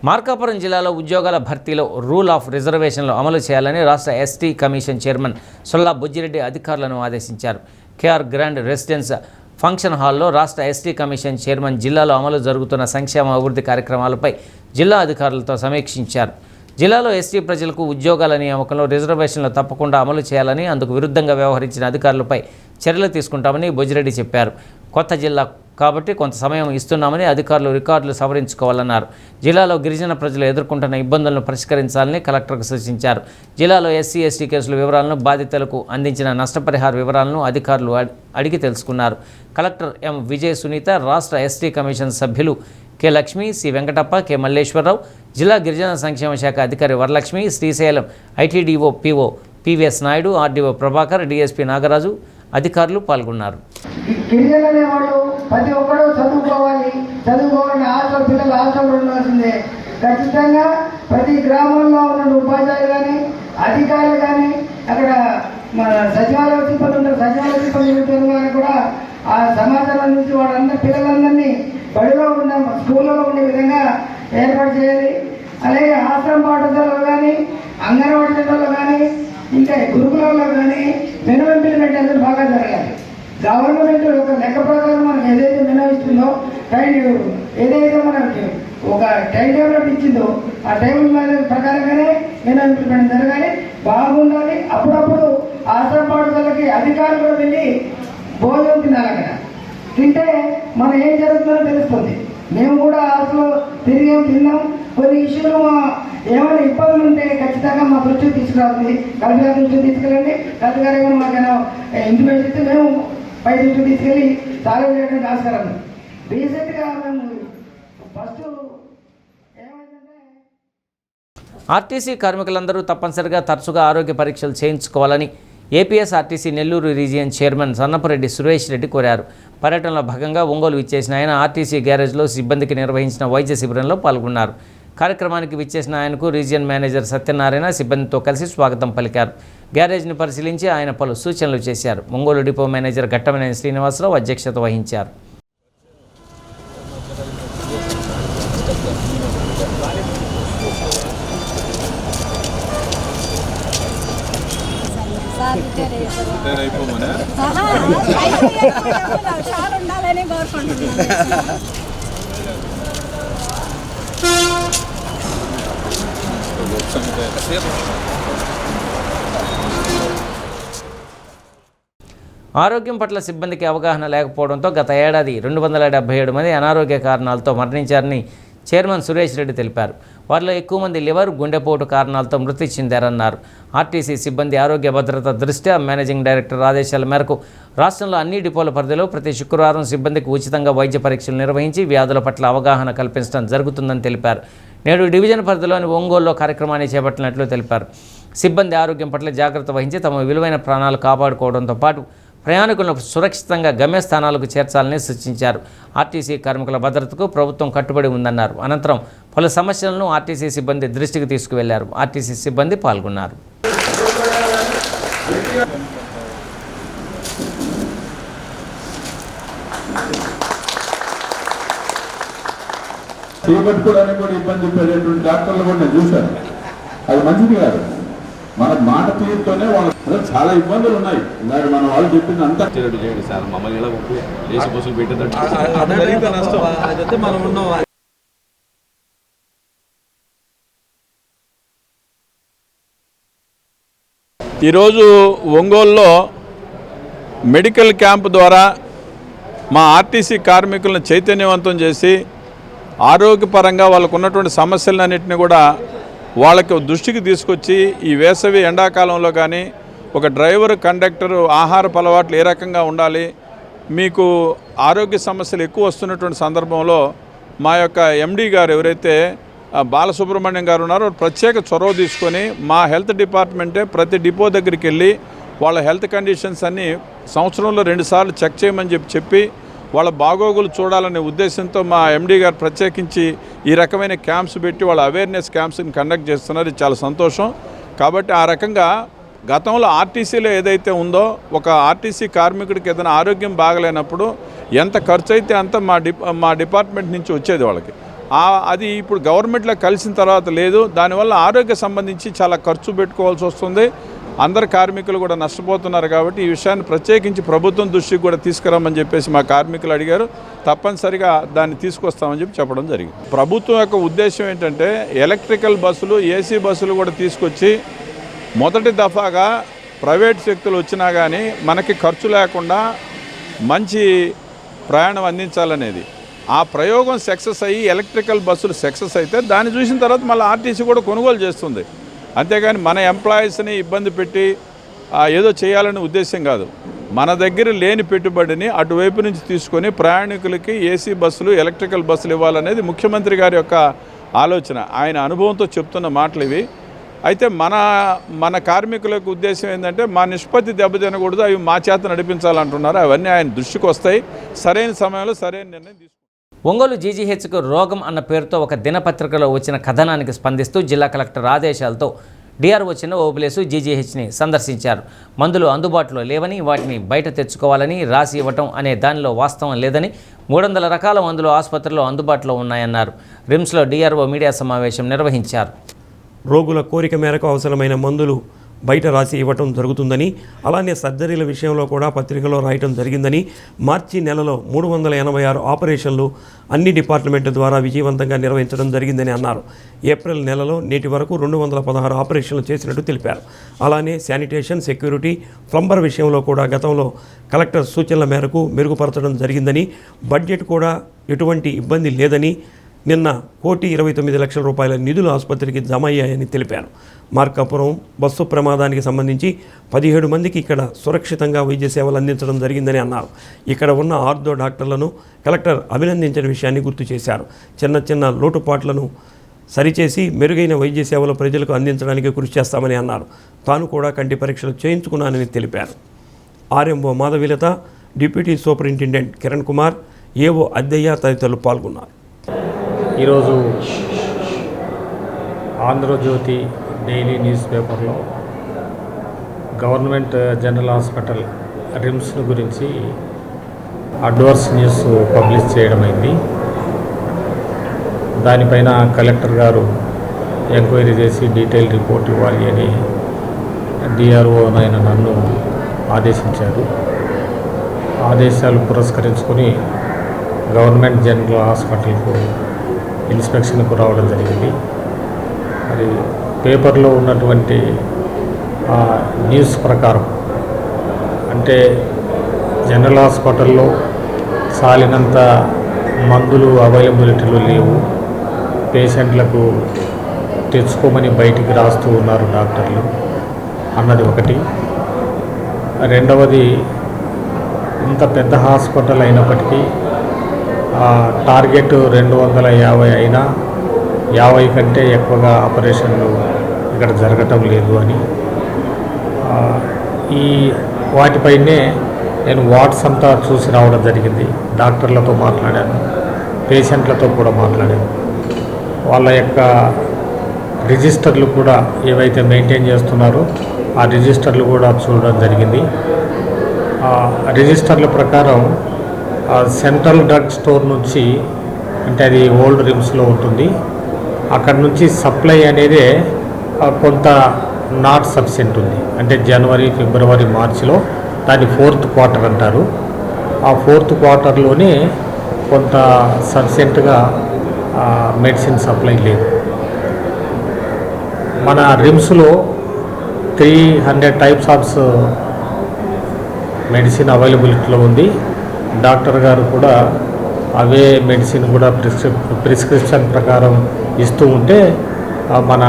మార్కాపురం జిల్లాలో ఉద్యోగాల భర్తీలో రూల్ ఆఫ్ రిజర్వేషన్లు అమలు చేయాలని రాష్ట్ర ఎస్టీ కమిషన్ చైర్మన్ సొల్లా బుజ్జిరెడ్డి అధికారులను ఆదేశించారు. కేఆర్ గ్రాండ్ రెసిడెన్స్ ఫంక్షన్ హాల్లో రాష్ట్ర ఎస్టీ కమిషన్ చైర్మన్ జిల్లాలో అమలు జరుగుతున్న సంక్షేమ అభివృద్ధి కార్యక్రమాలపై జిల్లా అధికారులతో సమీక్షించారు. జిల్లాలో ఎస్టీ ప్రజలకు ఉద్యోగాల నియామకంలో రిజర్వేషన్లు తప్పకుండా అమలు చేయాలని, అందుకు విరుద్ధంగా వ్యవహరించిన అధికారులపై చర్యలు తీసుకుంటామని బుజ్జిరెడ్డి చెప్పారు. కొత్త జిల్లా కాబట్టి కొంత సమయం ఇస్తున్నామని, అధికారులు రికార్డులు సవరించుకోవాలన్నారు. జిల్లాలో గిరిజన ప్రజలు ఎదుర్కొంటున్న ఇబ్బందులను పరిష్కరించాలని కలెక్టర్కు సూచించారు. జిల్లాలో ఎస్సీ ఎస్టీ కేసుల వివరాలను, బాధితులకు అందించిన నష్టపరిహార వివరాలను అధికారులు అడిగి తెలుసుకున్నారు. కలెక్టర్ ఎం విజయ్ సునీత, రాష్ట్ర ఎస్టీ కమిషన్ సభ్యులు K Lakshmi, C Venkatappa, K Malleswararao, జిల్లా గిరిజన సంక్షేమ శాఖ అధికారి Varalakshmi, Srisailam ITDO PO PVS Naidu, RDO Prabhakar, DSP Nagaraju అధికారులు పాల్గొన్నారు. గిరిజనులు అనేవాళ్ళు ప్రతి ఒక్కరూ చదువుకోవాలని హాస్టల్ పిల్లలు హాస్టల్ ఉండాల్సిందే. ఖచ్చితంగా ప్రతి గ్రామంలో ఉన్న ఉపాధ్యాయులు కానీ అధికారులు కానీ అక్కడ మన సచివాలయ సిబ్బంది ఉంటారు, సచివాలయ సిబ్బంది కానీ కూడా ఆ సమాచారం నుంచి వాళ్ళందరూ పిల్లలందరినీ బడిలో ఉన్న స్కూళ్ళలో ఉండే విధంగా ఏర్పాటు చేయాలి. అలాగే ఆశ్రమ పాఠశాలలో కానీ అంగన్వాడీ సెంటర్లో కానీ ఇంకా గురుకులలో కానీ మెను ఇంప్లిమెంట్ అనేది బాగా జరగాలి. గవర్నమెంట్ ఒక లెక్క ప్రకారం మనకు ఏదైతే మెను ఇస్తుందో ఏదైతే మనకి ఒక టైం టేబుల్ ఇచ్చిందో ఆ టైం ప్రకారంగానే మెను ఇంప్లిమెంట్ జరగాలి, బాగుండాలి. అప్పుడప్పుడు ఆశ్రమ పాఠశాలకి అధికారులు కూడా వెళ్ళి భోజనం తినాలి. అక్కడ తింటే మనం ఏం జరుగుతుందో తెలుస్తుంది. మేము కూడా హాస్టల్లో తిన్నాం. కొన్ని ఇష్యూలు ఏమైనా ఇబ్బందులు ఉంటే ఖచ్చితంగా మా దృష్టికి తీసుకురావాలి. కలెక్టర్ గారి దృష్టికి తీసుకెళ్ళండి. కలెక్టర్ గారు ఏమైనా మాకైనా ఇంటిమేషన్ ఇస్తే మేము పై దృష్టికి తీసుకెళ్ళి సాల్వ్ చేయడానికి ఆస్కారం. రీసెంట్గా మేము ఫస్ట్ ఏమైందంటే ఆర్టీసీ కార్మికులందరూ తప్పనిసరిగా తరచుగా ఆరోగ్య పరీక్షలు చేయించుకోవాలని APSRTC Nellore region chairman Sannapureddy Suresh Reddy కోరారు. పర్యటనలో భాగంగా ఒంగోలు విచ్చేసిన ఆయన ఆర్టీసీ గ్యారేజ్లో సిబ్బందికి నిర్వహించిన వైద్య శిబిరంలో పాల్గొన్నారు. కార్యక్రమానికి విచ్చేసిన ఆయనకు రీజియన్ మేనేజర్ సత్యనారాయణ సిబ్బందితో కలిసి స్వాగతం పలికారు. గ్యారేజ్ని పరిశీలించి ఆయన పలు సూచనలు చేశారు. ఒంగోలు డిపో మేనేజర్ ఘట్టమనేని శ్రీనివాసరావు అధ్యక్షత వహించారు. ఉండాలని కోరుకుంటున్నాను. ఆరోగ్యం పట్ల సిబ్బందికి అవగాహన లేకపోవడంతో గత ఏడాది 277 మంది అనారోగ్య కారణాలతో మరణించారని చైర్మన్ సురేష్ రెడ్డి తెలిపారు. వారిలో ఎక్కువ మంది లివర్, గుండెపోటు కారణాలతో మృతి చెందారన్నారు. ఆర్టీసీ సిబ్బంది ఆరోగ్య భద్రత దృష్ట్యా మేనేజింగ్ డైరెక్టర్ ఆదేశాల మేరకు రాష్ట్రంలో అన్ని డిపోల పరిధిలో ప్రతి శుక్రవారం సిబ్బందికి ఉచితంగా వైద్య పరీక్షలు నిర్వహించి వ్యాధుల పట్ల అవగాహన కల్పించడం జరుగుతుందని తెలిపారు. నేడు డివిజన్ పరిధిలోని ఒంగోలులో కార్యక్రమాన్ని చేపట్టినట్లు తెలిపారు. సిబ్బంది ఆరోగ్యం పట్ల జాగ్రత్త వహించి తమ విలువైన ప్రాణాలు కాపాడుకోవడంతో పాటు ప్రయాణికులను సురక్షితంగా గమ్యస్థానాలకు చేర్చాలని సూచించారు. ఆర్టీసీ కార్మికుల భద్రతకు ప్రభుత్వం కట్టుబడి ఉందన్నారు. అనంతరం పలు సమస్యలను ఆర్టీసీ సిబ్బంది దృష్టికి తీసుకువెళ్లారు. ఆర్టీసీ సిబ్బంది పాల్గొన్నారు. చేపట్టుకోవడానికి కూడా ఇబ్బంది పడేటువంటి డాక్టర్లు కూడా నేను చూశాను. అది మంచిది కాదు. మన మాట తీరుతోనే వాళ్ళు చాలా ఇబ్బందులు ఉన్నాయి. ఇందాక మన వాళ్ళు చెప్పింది అంతా చేయండి సార్, మమ్మల్ని ఇలా ఏసీ బస్సులు పెట్టేటట్టు మనం ఉన్నాం. ఈరోజు ఒంగోలులో మెడికల్ క్యాంప్ ద్వారా మా ఆర్టీసీ కార్మికులను చైతన్యవంతం చేసి ఆరోగ్యపరంగా వాళ్ళకు ఉన్నటువంటి సమస్యలన్నింటినీ కూడా వాళ్ళకి దృష్టికి తీసుకొచ్చి ఈ వేసవి ఎండాకాలంలో కానీ ఒక డ్రైవర్, కండక్టరు ఆహారపు అలవాట్లు ఏ రకంగా ఉండాలి, మీకు ఆరోగ్య సమస్యలు ఎక్కువ వస్తున్నటువంటి సందర్భంలో మా యొక్క ఎండీ గారు ఎవరైతే బాలసుబ్రహ్మణ్యం గారు ఉన్నారో ప్రత్యేక చొరవ తీసుకొని మా హెల్త్ డిపార్ట్మెంటే ప్రతి డిపో దగ్గరికి వెళ్ళి వాళ్ళ హెల్త్ కండిషన్స్ అన్నీ సంవత్సరంలో 2 సార్లు చెక్ చేయమని చెప్పి వాళ్ళ బాగోగులు చూడాలనే ఉద్దేశంతో మా ఎండీ గారు ప్రత్యేకించి ఈ రకమైన క్యాంప్స్ పెట్టి వాళ్ళ అవేర్నెస్ క్యాంప్స్ని కండక్ట్ చేస్తున్నారు. ఇది చాలా సంతోషం. కాబట్టి ఆ రకంగా గతంలో ఆర్టీసీలో ఏదైతే ఉందో ఒక ఆర్టీసీ కార్మికుడికి ఏదైనా ఆరోగ్యం బాగలేనప్పుడు ఎంత ఖర్చు అయితే అంత మా డిపార్ట్మెంట్ నుంచి వచ్చేది వాళ్ళకి. అది ఇప్పుడు గవర్నమెంట్లో కలిసిన తర్వాత లేదు. దానివల్ల ఆరోగ్య సంబంధించి చాలా ఖర్చు పెట్టుకోవాల్సి వస్తుంది. అందరు కార్మికులు కూడా నష్టపోతున్నారు. కాబట్టి ఈ విషయాన్ని ప్రత్యేకించి ప్రభుత్వం దృష్టికి కూడా తీసుకురామని చెప్పేసి మా కార్మికులు అడిగారు. తప్పనిసరిగా దాన్ని తీసుకొస్తామని చెప్పడం జరిగింది. ప్రభుత్వం యొక్క ఉద్దేశం ఏంటంటే ఎలక్ట్రికల్ బస్సులు, ఏసీ బస్సులు కూడా తీసుకొచ్చి మొదటి దఫాగా ప్రైవేట్ శక్తులు వచ్చినా కానీ మనకి ఖర్చు లేకుండా మంచి ప్రయాణం అందించాలనేది. ఆ ప్రయోగం సక్సెస్ అయ్యి ఎలక్ట్రికల్ బస్సులు సక్సెస్ అయితే దాన్ని చూసిన తర్వాత మళ్ళీ ఆర్టీసీ కూడా కొనుగోలు చేస్తుంది. అంతేగాని మన ఎంప్లాయీస్ని ఇబ్బంది పెట్టి ఏదో చేయాలనే ఉద్దేశం కాదు. మన దగ్గర లేని పెట్టుబడిని అటువైపు నుంచి తీసుకొని ప్రయాణికులకి ఏసీ బస్సులు, ఎలక్ట్రికల్ బస్సులు ఇవ్వాలనేది ముఖ్యమంత్రి గారి యొక్క ఆలోచన. ఆయన అనుభవంతో చెప్తున్న మాటలు ఇవి. అయితే మన కార్మికులకు ఉద్దేశం ఏంటంటే మా నిష్పత్తి దెబ్బతినకూడదు, అవి మా చేత నడిపించాలంటున్నారు. అవన్నీ ఆయన దృష్టికి వస్తాయి. సరైన సమయంలో సరైన నిర్ణయం తీసుకుంటారు. ఒంగోలు జీజీహెచ్కు రోగం అన్న పేరుతో ఒక దినపత్రికలో వచ్చిన కథనానికి స్పందిస్తూ జిల్లా కలెక్టర్ ఆదేశాలతో డిఆర్ఓ చిన్న ఓబులేసు జీజీహెచ్ని సందర్శించారు. మందులు అందుబాటులో లేవని, వాటిని బయట తెచ్చుకోవాలని రాసి ఇవ్వటం అనే దానిలో వాస్తవం లేదని, 300 రకాల మందులు ఆసుపత్రిలో అందుబాటులో ఉన్నాయన్నారు. రిమ్స్లో డిఆర్ఓ మీడియా సమావేశం నిర్వహించారు. రోగుల కోరిక మేరకు అవసరమైన మందులు బయట రాసి ఇవ్వటం జరుగుతుందని, అలానే సర్జరీల విషయంలో కూడా పత్రికలో రాయటం జరిగిందని, మార్చి నెలలో 386 ఆపరేషన్లు అన్ని డిపార్ట్మెంట్ల ద్వారా విజయవంతంగా నిర్వహించడం జరిగిందని అన్నారు. ఏప్రిల్ నెలలో నేటి వరకు 216 ఆపరేషన్లు చేసినట్టు తెలిపారు. అలానే శానిటేషన్, సెక్యూరిటీ, ప్లంబర్ విషయంలో కూడా గతంలో కలెక్టర్ సూచనల మేరకు మెరుగుపరచడం జరిగిందని, బడ్జెట్ కూడా ఎటువంటి ఇబ్బంది లేదని, నిన్న 1,29,00,000 రూపాయల నిధులు ఆసుపత్రికి జమ అయ్యాయని తెలిపారు. మార్కాపురం బస్సు ప్రమాదానికి సంబంధించి 17 మందికి ఇక్కడ సురక్షితంగా వైద్య సేవలు అందించడం జరిగిందని అన్నారు. ఇక్కడ ఉన్న ఆర్థో డాక్టర్లను కలెక్టర్ అభినందించిన విషయాన్ని గుర్తు చేశారు. చిన్న లోటుపాట్లను సరిచేసి మెరుగైన వైద్య సేవలు ప్రజలకు అందించడానికి కృషి చేస్తామని అన్నారు. తాను కూడా కంటి పరీక్షలు చేయించుకున్నానని తెలిపారు. RMO Madhavilatha, deputy superintendent Kiran Kumar, AO Addaiah తదితరులు పాల్గొన్నారు. ఈరోజు ఆంధ్రజ్యోతి డైలీ న్యూస్ పేపర్లో గవర్నమెంట్ జనరల్ హాస్పిటల్ రిమ్స్ గురించి అడ్వర్స్ న్యూస్ పబ్లిష్ చేయడం అయింది. దానిపైన కలెక్టర్ గారు ఎంక్వైరీ చేసి డీటెయిల్ రిపోర్ట్ ఇవ్వాలి అని డిఆర్ఓ అయిన నన్ను ఆదేశించారు. ఆదేశాలు పురస్కరించుకొని గవర్నమెంట్ జనరల్ హాస్పిటల్కు ఇన్స్పెక్షన్కు రావడం జరిగింది. మరి పేపర్లో ఉన్నటువంటి న్యూస్ ప్రకారం అంటే జనరల్ హాస్పిటల్లో సాలినంత మందులు అవైలబిలిటీలో లేవు, పేషెంట్లకు తెచ్చుకోమని బయటికి రాస్తూ ఉన్నారు డాక్టర్లు అన్నది ఒకటి. రెండవది, ఇంత పెద్ద హాస్పిటల్ అయినప్పటికీ టార్గెట్ 250 అయినా 50 కంటే ఎక్కువగా ఆపరేషన్లు ఇక్కడ జరగటం లేదు అని ఈ వాటిపైనే నేను వార్డ్స్ అంతా చూసి రావడం జరిగింది. డాక్టర్లతో మాట్లాడాను, పేషెంట్లతో కూడా మాట్లాడాను. వాళ్ళ యొక్క రిజిస్టర్లు కూడా ఏవైతే మెయింటైన్ చేస్తున్నారో ఆ రిజిస్టర్లు కూడా చూడడం జరిగింది. రిజిస్టర్ల ప్రకారం సెంట్రల్ డ్రగ్ స్టోర్ నుంచి, అంటే అది ఓల్డ్ రిమ్స్లో ఉంటుంది, అక్కడ నుంచి సప్లై అనేది కొంత నాట్ సఫిషియెంట్ ఉంది. అంటే జనవరి, ఫిబ్రవరి, మార్చిలో దాన్ని 4th క్వార్టర్ అంటారు. ఆ 4th క్వార్టర్లోనే కొంత సఫిషియెంట్గా మెడిసిన్ సప్లై లేదు. మన రిమ్స్లో 300 టైప్స్ ఆఫ్ మెడిసిన్ అవైలబిలిటీలో ఉంది. డాక్టర్ గారు కూడా అవే మెడిసిన్ కూడా ప్రిస్క్రిప్షన్ ప్రకారం ఇస్తూ ఉంటే మన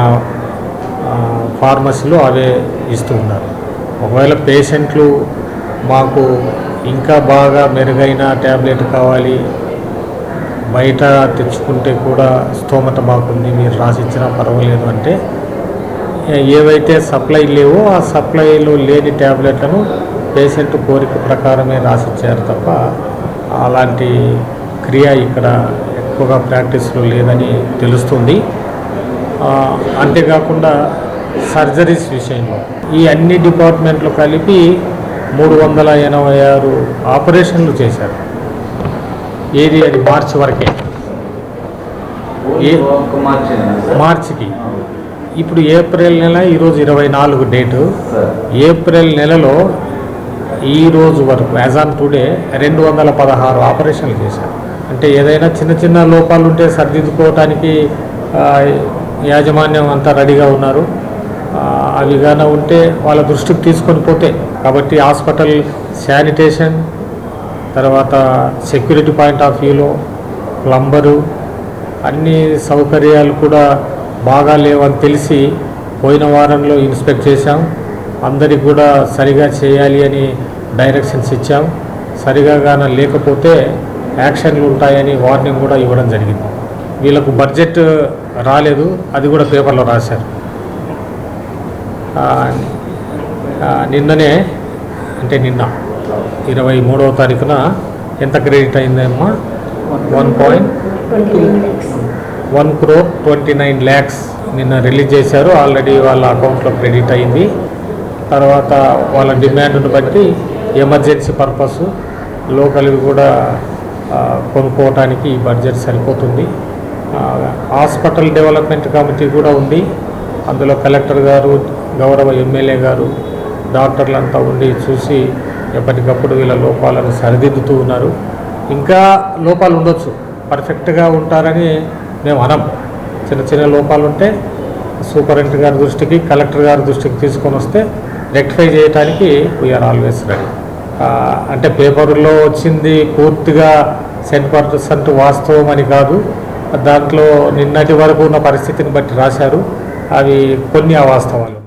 ఫార్మసీలో అవే ఇస్తూ ఉన్నారు. ఒకవేళ పేషెంట్లు మాకు ఇంకా బాగా మెరుగైన ట్యాబ్లెట్ కావాలి, బయట తెచ్చుకుంటే కూడా స్తోమత మాకుంది, మీరు రాసిచ్చినా పర్వాలేదు అంటే ఏవైతే సప్లై లేవో ఆ సప్లైలో లేని ట్యాబ్లెట్లను పేషెంట్ కోరిక ప్రకారమే రాసిచ్చారు తప్ప అలాంటి క్రియ ఇక్కడ ఎక్కువగా ప్రాక్టీస్లో లేదని తెలుస్తుంది. అంతేకాకుండా సర్జరీస్ విషయంలో ఈ అన్ని డిపార్ట్మెంట్లు కలిపి 386 ఆపరేషన్లు చేశారు. ఏది అది మార్చి వరకే, మార్చికి. ఇప్పుడు ఏప్రిల్ నెల, ఈరోజు 24 డేటు. ఏప్రిల్ నెలలో ఈరోజు వరకు యాజ్ ఆన్ టుడే 216 ఆపరేషన్లు చేశారు. అంటే ఏదైనా చిన్న చిన్న లోపాలు ఉంటే సరిదిద్దుకోవటానికి యాజమాన్యం అంతా రెడీగా ఉన్నారు. అవి గాన ఉంటే వాళ్ళ దృష్టికి తీసుకొని పోతే, కాబట్టి హాస్పిటల్ శానిటేషన్, తర్వాత సెక్యూరిటీ పాయింట్ ఆఫ్ వ్యూలో ప్లంబరు, అన్ని సౌకర్యాలు కూడా బాగా లేవని తెలిసి పోయిన వారంలో ఇన్స్పెక్ట్ చేశాం. అందరికి కూడా సరిగా చేయాలి అని డైరెక్షన్స్ ఇచ్చాం. సరిగా గాన లేకపోతే యాక్షన్లు ఉంటాయని వార్నింగ్ కూడా ఇవ్వడం జరిగింది. వీళ్ళకు బడ్జెట్ రాలేదు, అది కూడా పేపర్లో రాశారు. నిన్ననే, అంటే నిన్న 23వ తారీఖున ఎంత క్రెడిట్ అయిందమ్మా? 1 crore 29 lakhs నిన్న రిలీజ్ చేశారు. ఆల్రెడీ వాళ్ళ అకౌంట్లో క్రెడిట్ అయింది. తర్వాత వాళ్ళ డిమాండ్ను బట్టి ఎమర్జెన్సీ పర్పస్ లోకల్వి కూడా కొనుక్కోవటానికి ఈ బడ్జెట్ సరిపోతుంది. హాస్పిటల్ డెవలప్మెంట్ కమిటీ కూడా ఉంది. అందులో కలెక్టర్ గారు, గౌరవ ఎమ్మెల్యే గారు, డాక్టర్లంతా ఉండి చూసి ఎప్పటికప్పుడు వీళ్ళ లోపాలను సరిదిద్దుతూ ఉన్నారు. ఇంకా లోపాలు ఉండొచ్చు, పర్ఫెక్ట్గా ఉంటారని మేము అనం. చిన్న చిన్న లోపాలు ఉంటే సూపరింటెండెంట్ గారి దృష్టికి, కలెక్టర్ గారి దృష్టికి తీసుకొని వస్తే రెక్టిఫై చేయడానికి వీఆర్ ఆల్వేస్ రెడీ. అంటే పేపర్లో వచ్చింది పూర్తిగా 100% వాస్తవం అని కాదు, దాంట్లో నిన్నటి వరకు ఉన్న పరిస్థితిని బట్టి రాశారు. అవి కొన్ని అవాస్తవాలు.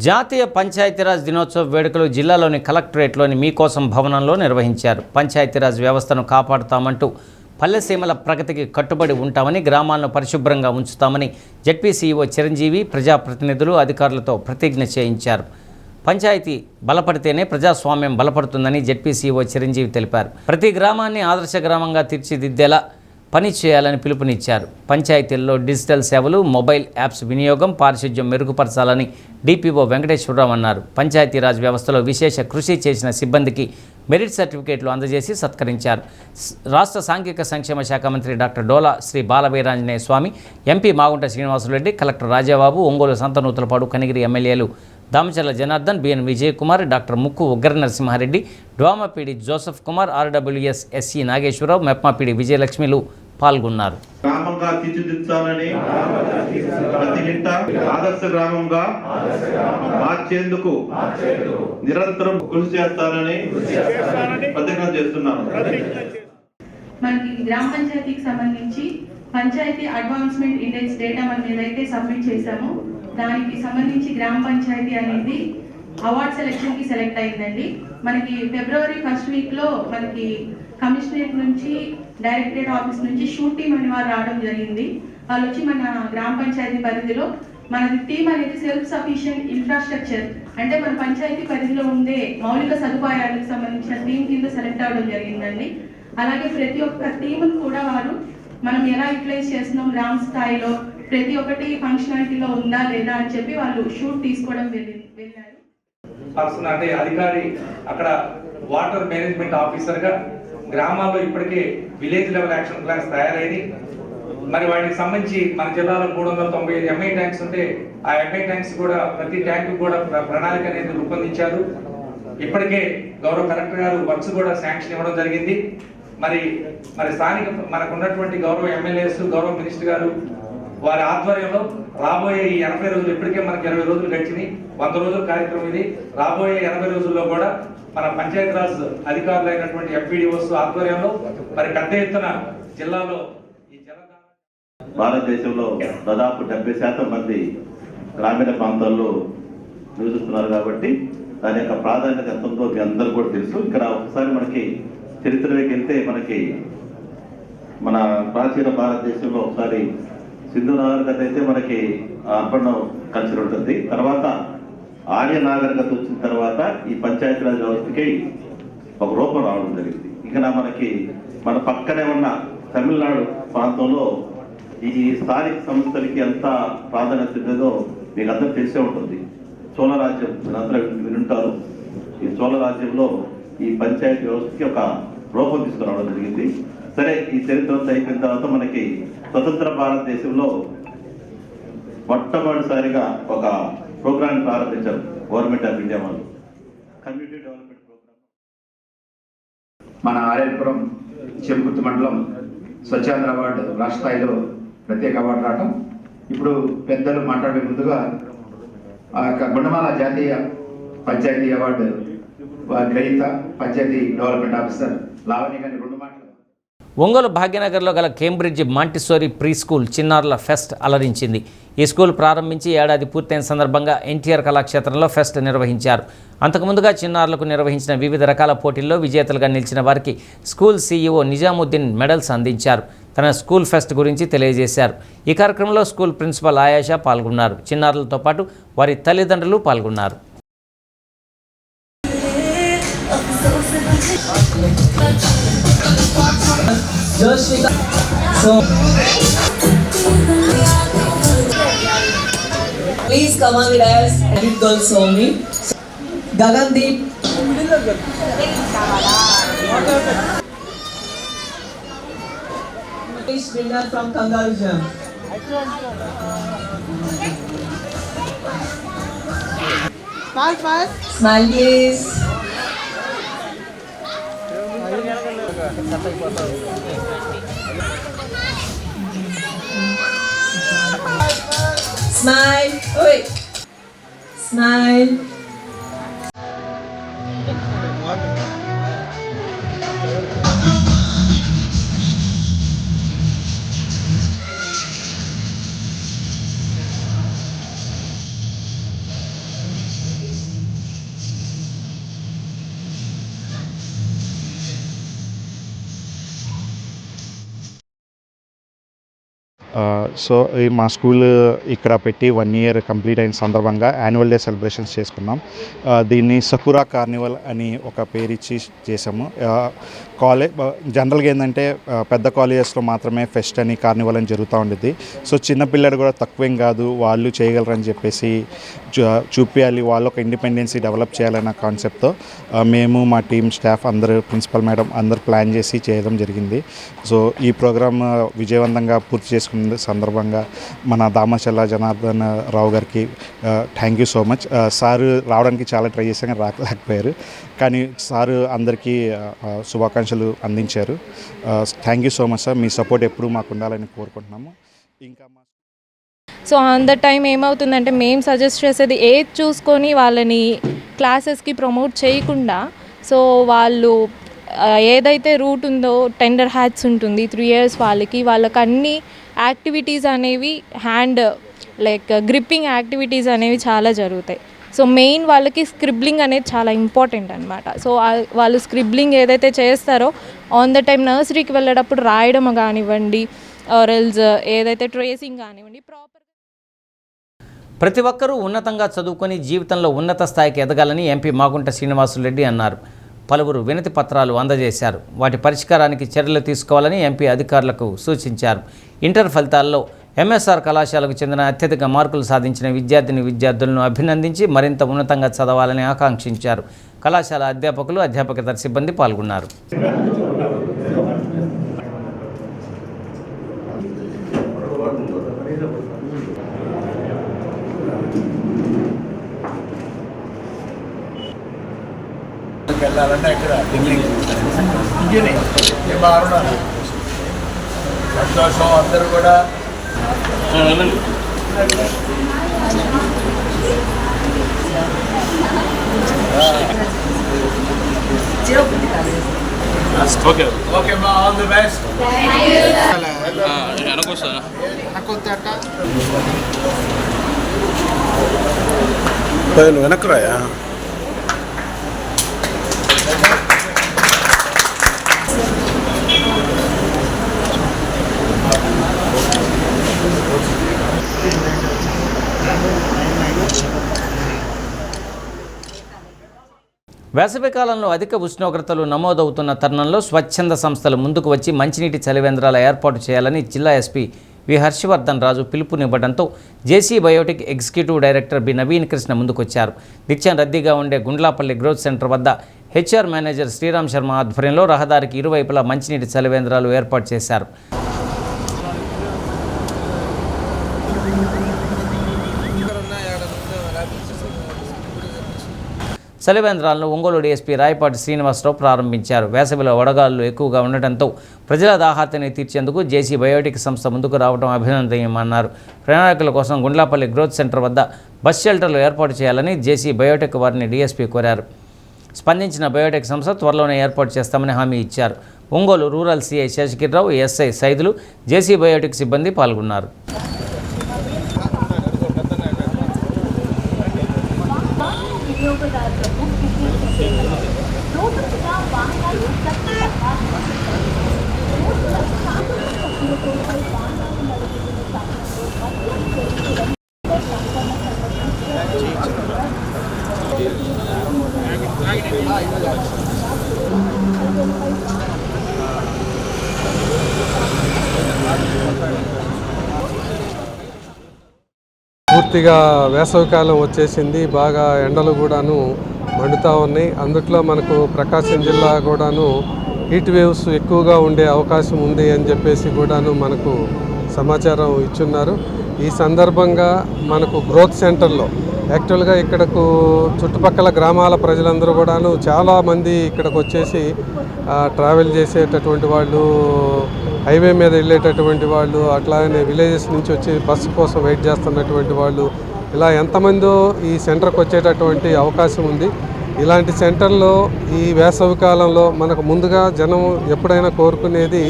జాతీయ పంచాయతీరాజ్ దినోత్సవ వేడుకలు జిల్లాలోని కలెక్టరేట్లోని మీకోసం భవనంలో నిర్వహించారు. పంచాయతీరాజ్ వ్యవస్థను కాపాడుతామంటూ పల్లెసీమల ప్రగతికి కట్టుబడి ఉంటామని, గ్రామాలను పరిశుభ్రంగా ఉంచుతామని జెడ్పీసీఈఓ చిరంజీవి ప్రజాప్రతినిధులు అధికారులతో ప్రతిజ్ఞ చేయించారు. పంచాయతీ బలపడితేనే ప్రజాస్వామ్యం బలపడుతుందని జెడ్పీసీఓ చిరంజీవి తెలిపారు. ప్రతి గ్రామాన్ని ఆదర్శ గ్రామంగా తీర్చిదిద్దేలా పని చేయాలని పిలుపునిచ్చారు. పంచాయతీల్లో డిజిటల్ సేవలు, మొబైల్ యాప్స్ వినియోగం, పారిశుధ్యం మెరుగుపరచాలని డిపిఓ వెంకటేశ్వరరావు అన్నారు. పంచాయతీరాజ్ వ్యవస్థలో విశేష కృషి చేసిన సిబ్బందికి మెరిట్ సర్టిఫికేట్లు అందజేసి సత్కరించారు. రాష్ట్ర సాంఘిక సంక్షేమ శాఖ మంత్రి doctor Dola Sri Balaveeranjaneya Swamy, MP Magunta Srinivasareddy, collector Rajababu, Ongole Santhanuthalapadu, Kanigiri ఎమ్మెల్యేలు Damacharla Janardhan, BN Vijay Kumar, doctor Mukku Ugra Narasimhareddy, DWMA PD Joseph Kumar, RWS SC Nageswararao, MEPMA PD విజయలక్ష్మిలు పాల్గొన్నారు. గ్రామంగా తీర్చిదిద్దాలని, ప్రతి ఇంట ఆదర్శ గ్రామంగా మార్చేందుకు నిరంతరం కృషి చేస్తానని ప్రతిజ్ఞ చేస్తున్నాను. మనకి గ్రామ పంచాయతీకి సంబంధించి పంచాయతీ అడ్వాన్స్మెంట్ ఇండెక్స్ డేటా మనం ఏదైతే సబ్మిట్ చేశామో దానికి సంబంధించి గ్రామ పంచాయతీ అనేది అవార్డ్ సెలెక్షన్ కి సెలెక్ట్ అయిందండి. మనకి ఫిబ్రవరి 1st వీక్ లో మనకి కమిషనరేట్ నుంచి, డైరెక్టరేట్ ఆఫీస్ నుంచి షూట్ టీమ్ అని వారు రావడం జరిగింది. వాళ్ళు వచ్చి మన గ్రామ పంచాయతీ పరిధిలో మనది టీమ్ అనేది సెల్ఫ్ సఫిషియెంట్ ఇన్ఫ్రాస్ట్రక్చర్ అంటే మన పంచాయతీ పరిధిలో ఉండే మౌలిక సదుపాయాలకు సంబంధించిన టీం కింద సెలెక్ట్ అవ్వడం జరిగిందండి. అలాగే ప్రతి ఒక్క టీమును కూడా వారు మనం ఎలా యూటిలైజ్ చేస్తున్నాం గ్రామ స్థాయిలో ప్రతి ఒక్కటి ఫంక్షనాలిటీలో ఉందా లేదా అని చెప్పి వాళ్ళు షూట్ తీసుకోవడం వెళ్ళారు. పర్సన్ అంటే అధికారి అక్కడ వాటర్ మేనేజ్మెంట్ ఆఫీసర్గా గ్రామాల్లో ఇప్పటికే విలేజ్ లెవెల్ యాక్షన్ ప్లాన్స్ తయారైంది. మరి వాటికి సంబంధించి మన జిల్లాలో 395 ఎంఐ ట్యాంక్స్ ఉంటే ఆ ఎంఐ ట్యాంక్స్ కూడా ప్రతి ట్యాంకు కూడా ప్రణాళిక అనేది రూపొందించారు. ఇప్పటికే గౌరవ కలెక్టర్ గారు వర్క్స్ కూడా శాంక్షన్ ఇవ్వడం జరిగింది. మరి స్థానిక మనకు ఉన్నటువంటి గౌరవ ఎమ్మెల్యేస్, గౌరవ మినిస్టర్ గారు వారి ఆధ్వర్యంలో రాబోయే ఈ 80 రోజులు, ఇప్పటికే మనకి 20 రోజులు గడిచినాయి, 100 రోజుల కార్యక్రమం ఇది. రాబోయే 80 రోజుల్లో కూడా మన పంచాయతీరాజ్ అధికారులు అయినటువంటి ఎంపీడీఓస్ ఆధ్వర్యంలో మరి పెద్ద ఎత్తున జిల్లాలో భారతదేశంలో దాదాపు 70% మంది గ్రామీణ ప్రాంతాల్లో నివసిస్తున్నారు కాబట్టి దాని యొక్క ప్రాధాన్యత ఎంత ఉందో మీ అందరూ కూడా తెలుసు. ఇక్కడ ఒకసారి మనకి చరిత్రలోకి వెళ్తే మనకి మన ప్రాచీన భారతదేశంలో ఒకసారి సింధు నాగరికత అయితే మనకి అర్బన్ కల్చర్ ఉంటుంది. తర్వాత ఆర్య నాగరికత వచ్చిన తర్వాత ఈ పంచాయతీరాజ్ వ్యవస్థకి ఒక రూపం రావడం జరిగింది. ఇక మనకి మన పక్కనే ఉన్న తమిళనాడు ప్రాంతంలో ఈ స్థానిక సంస్థలకి ఎంత ప్రాధాన్యత ఉందో మీకు అందరూ తెలిసే ఉంటుంది. చోళ రాజ్యం అందరూ వినుంటారు. ఈ చోళ రాజ్యంలో ఈ పంచాయతీ వ్యవస్థకి ఒక రూపం తీసుకురావడం జరిగింది. సరే, ఈ చరిత్ర అయిపోయిన తర్వాత మనకి స్వతంత్ర భారతదేశంలో మొట్టమొదటిసారిగా ఒక ప్రోగ్రామ్ ప్రారంభించారు గవర్నమెంట్ ఆఫ్ ఇండియా వాళ్ళు, కమ్యూనిటీ డెవలప్మెంట్ ప్రోగ్రామ్. మన ఆర్ఎల్పురం చెంపుర్తి మండలం స్వచ్ఛాంధ్ర అవార్డు రాష్ట్ర స్థాయిలో ప్రత్యేక అవార్డు రావటం. ఇప్పుడు పెద్దలు మాట్లాడే ముందుగా ఆ యొక్క గుండమాల జాతీయ పంచాయతీ అవార్డు గ్రహీత పంచాయతీ డెవలప్మెంట్ ఆఫీసర్ లావణ్య గారిని 2 మాటలు. ఒంగోలు భాగ్యనగర్లో గల కేంబ్రిడ్జ్ మాంటిసోరీ ప్రీ స్కూల్ చిన్నారుల ఫెస్ట్ అలరించింది. ఈ స్కూల్ ప్రారంభించి ఏడాది పూర్తయిన సందర్భంగా ఎన్టీఆర్ కళాక్షేత్రంలో ఫెస్ట్ నిర్వహించారు. అంతకుముందుగా చిన్నారులకు నిర్వహించిన వివిధ రకాల పోటీల్లో విజేతలుగా నిలిచిన వారికి స్కూల్ సీఈఓ నిజాముద్దీన్ మెడల్స్ అందించారు. తన స్కూల్ ఫెస్ట్ గురించి తెలియజేశారు. ఈ కార్యక్రమంలో స్కూల్ ప్రిన్సిపల్ ఆయాషా పాల్గొన్నారు. చిన్నారులతో పాటు వారి తల్లిదండ్రులు పాల్గొన్నారు. Please come on with us. Edit girls only. Gagandeep. Please winner from Kangaroo Jam. Smile, smile please. Smile. Oi. Smile. So మా స్కూల్ ఇక్కడ పెట్టి 1 year కంప్లీట్ అయిన సందర్భంగా యాన్యువల్ డే సెలబ్రేషన్స్ చేసుకున్నాం. దీన్ని సకురా కార్నివల్ అని ఒక పేరు ఇచ్చి చేసాము. జనరల్గా ఏంటంటే పెద్ద కాలేజెస్లో మాత్రమే ఫెస్ట్ అని కార్నివల్ అని జరుగుతూ ఉండేది. సో చిన్నపిల్లలు కూడా తక్కువేం కాదు, వాళ్ళు చేయగలరని చెప్పేసి చూపించాలి, వాళ్ళు ఒక ఇండిపెండెన్సీ డెవలప్ చేయాలన్న కాన్సెప్ట్తో మేము మా టీమ్ స్టాఫ్ అందరూ ప్రిన్సిపల్ మేడం అందరూ ప్లాన్ చేసి చేయడం జరిగింది. సో ఈ ప్రోగ్రామ్ విజయవంతంగా పూర్తి చేసుకున్న సందర్భంగా మన దామచల్ల జనార్దన్ రావు గారికి thank you so much. Sir రావడానికి చాలా ట్రై చేశాం కానీ రాలేకపోయారు, కానీ సారు అందరికీ శుభాకాంక్షలు అందించారు. Thank you so much sir, me support ఎప్పుడూ మాకు ఉండాలని కోరుకుంటున్నాము. ఇంకా సో ఆన్ ద టైం ఏమవుతుందంటే మేము సజెస్ట్ చేసేది ఏది చూసుకొని వాళ్ళని క్లాసెస్కి ప్రమోట్ చేయకుండా, సో వాళ్ళు ఏదైతే రూట్ ఉందో టెండర్ హ్యాట్స్ ఉంటుంది 3 years వాళ్ళకి అన్ని యాక్టివిటీస్ అనేవి లైక్ గ్రిప్పింగ్ యాక్టివిటీస్ అనేవి చాలా జరుగుతాయి. సో మెయిన్ వాళ్ళకి స్క్రిబ్లింగ్ అనేది చాలా ఇంపార్టెంట్ అనమాట. సో వాళ్ళు స్క్రిబ్లింగ్ ఏదైతే చేస్తారో ఆన్ ద టైం నర్సరీకి వెళ్ళేటప్పుడు రాయడం కానివ్వండి, ఆర్ఎల్స్ ఏదైతే ట్రేసింగ్ కానివ్వండి ప్రాపర్. ప్రతి ఒక్కరూ ఉన్నతంగా చదువుకొని జీవితంలో ఉన్నత స్థాయికి ఎదగాలని ఎంపీ మాగుంట శ్రీనివాసులరెడ్డి అన్నారు. పలువురు వినతి పత్రాలు అందజేశారు. వాటి పరిష్కారానికి చర్యలు తీసుకోవాలని ఎంపీ అధికారులకు సూచించారు. ఇంటర్ ఫలితాల్లో ఎంఎస్ఆర్ కళాశాలకు చెందిన అత్యధిక మార్కులు సాధించిన విద్యార్థులను అభినందించి మరింత ఉన్నతంగా చదవాలని ఆకాంక్షించారు. కళాశాల అధ్యాపకులు, అధ్యాపకేతర సిబ్బంది పాల్గొన్నారు. వెళ్ళాలంటే అక్కడ ఇంజనీరింగ్ బాగున్నారు, సంతోషం. అందరూ కూడా ఓకే మా ఆల్ ది బెస్ట్. వెనక్కి రాయా. వేసవికాలంలో అధిక ఉష్ణోగ్రతలు నమోదవుతున్న తరుణంలో స్వచ్ఛంద సంస్థలు ముందుకు వచ్చి మంచినీటి చలివేంద్రాల ఏర్పాటు చేయాలని జిల్లా ఎస్పీ వి హర్షవర్ధన్ రాజు పిలుపునివ్వడంతో JC Biotic executive director B Naveen Krishna ముందుకొచ్చారు. నిత్యం రద్దీగా ఉండే గుండ్లాపల్లి గ్రోత్ సెంటర్ వద్ద హెచ్ఆర్ మేనేజర్ శ్రీరామ్ శర్మ ఆధ్వర్యంలో రహదారికి ఇరువైపులా మంచినీటి చలివేంద్రాలు ఏర్పాటు చేశారు. చలివేంద్రాలను ఒంగోలు డీఎస్పీ రాయపాటి శ్రీనివాసరావు ప్రారంభించారు. వేసవిలో వడగాళ్ళు ఎక్కువగా ఉండటంతో ప్రజల దాహార్తిని తీర్చేందుకు జేసీ బయోటిక్ సంస్థ ముందుకు రావడం అభినందనీయమన్నారు. ప్రయాణికుల కోసం గుండ్లాపల్లి గ్రోత్ సెంటర్ వద్ద బస్ షెల్టర్లు ఏర్పాటు చేయాలని జేసీ బయోటిక్ వారిని డీఎస్పీ కోరారు. స్పందించిన బయోటెక్ సంస్థ త్వరలోనే ఏర్పాటు చేస్తామని హామీ ఇచ్చారు. Ongole rural CI Seshagirirao, SI Saidulu, JC Biotic సిబ్బంది పాల్గొన్నారు. పూర్తిగా వేసవికాలం వచ్చేసింది. బాగా ఎండలు కూడాను మండుతూ ఉన్నాయి. అందుట్లో మనకు ప్రకాశం జిల్లా కూడాను హీట్ వేవ్స్ ఎక్కువగా ఉండే అవకాశం ఉంది అని చెప్పేసి కూడాను మనకు సమాచారం ఇచ్చున్నారు. ఈ సందర్భంగా మనకు గ్రోత్ సెంటర్లో యాక్చువల్గా ఇక్కడకు చుట్టుపక్కల గ్రామాల ప్రజలందరూ కూడాను చాలామంది ఇక్కడికి వచ్చేసి ట్రావెల్ చేసేటటువంటి వాళ్ళు, హైవే మీద వెళ్ళేటటువంటి వాళ్ళు, అట్లానే విలేజెస్ నుంచి వచ్చి బస్సు కోసం వెయిట్ చేస్తున్నటువంటి వాళ్ళు, ఇలా ఎంతమందో ఈ సెంటర్కి వచ్చేటటువంటి అవకాశం ఉంది. ఇలాంటి సెంటర్లో ఈ వేసవి కాలంలో మనకు ముందుగా జనం ఎప్పుడైనా కోరుకునేది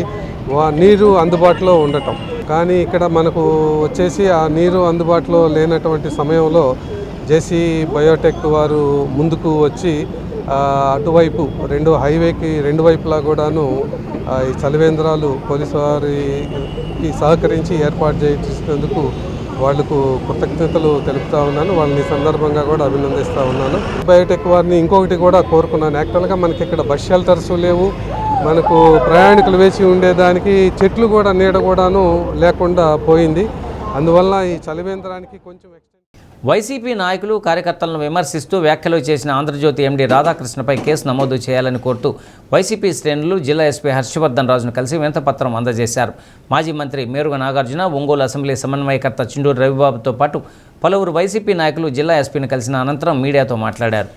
నీరు అందుబాటులో ఉండటం. కానీ ఇక్కడ మనకు వచ్చేసి ఆ నీరు అందుబాటులో లేనటువంటి సమయంలో జేసీ బయోటెక్ వారు ముందుకు వచ్చి అటువైపు హైవేకి రెండు వైపులా కూడాను ఈ చలివేంద్రాలు పోలీసు వారికి సహకరించి ఏర్పాటు చేయించినందుకు వాళ్లకు కృతజ్ఞతలు తెలుపుతా ఉన్నాను. వాళ్ళని సందర్భంగా కూడా అభినందిస్తూ ఉన్నాను. బయోటెక్ వారిని ఇంకొకటి కూడా కోరుకున్నాను. యాక్చువల్గా మనకి ఇక్కడ బస్ షెల్టర్స్ లేవు, మనకు ప్రయాణికులు వేసి ఉండేదానికి చెట్లు కూడా నీడ కూడాను లేకుండా పోయింది. అందువల్ల ఈ చలివేంద్రానికి కొంచెం వైసీపీ నాయకులు కార్యకర్తలను విమర్శిస్తూ వ్యాఖ్యలు చేసిన ఆంధ్రజ్యోతి ఎండీ రాధాకృష్ణపై కేసు నమోదు చేయాలని కోరుతూ వైసీపీ శ్రేణులు జిల్లా ఎస్పీ హర్షవర్ధన్ రాజును కలిసి వినతిపత్రం అందజేశారు. మాజీ మంత్రి మేరుగ నాగార్జున, ఒంగోలు అసెంబ్లీ సమన్వయకర్త చిండూరు రవిబాబుతో పాటు పలువురు వైసీపీ నాయకులు జిల్లా ఎస్పీని కలిసిన అనంతరం మీడియాతో మాట్లాడారు.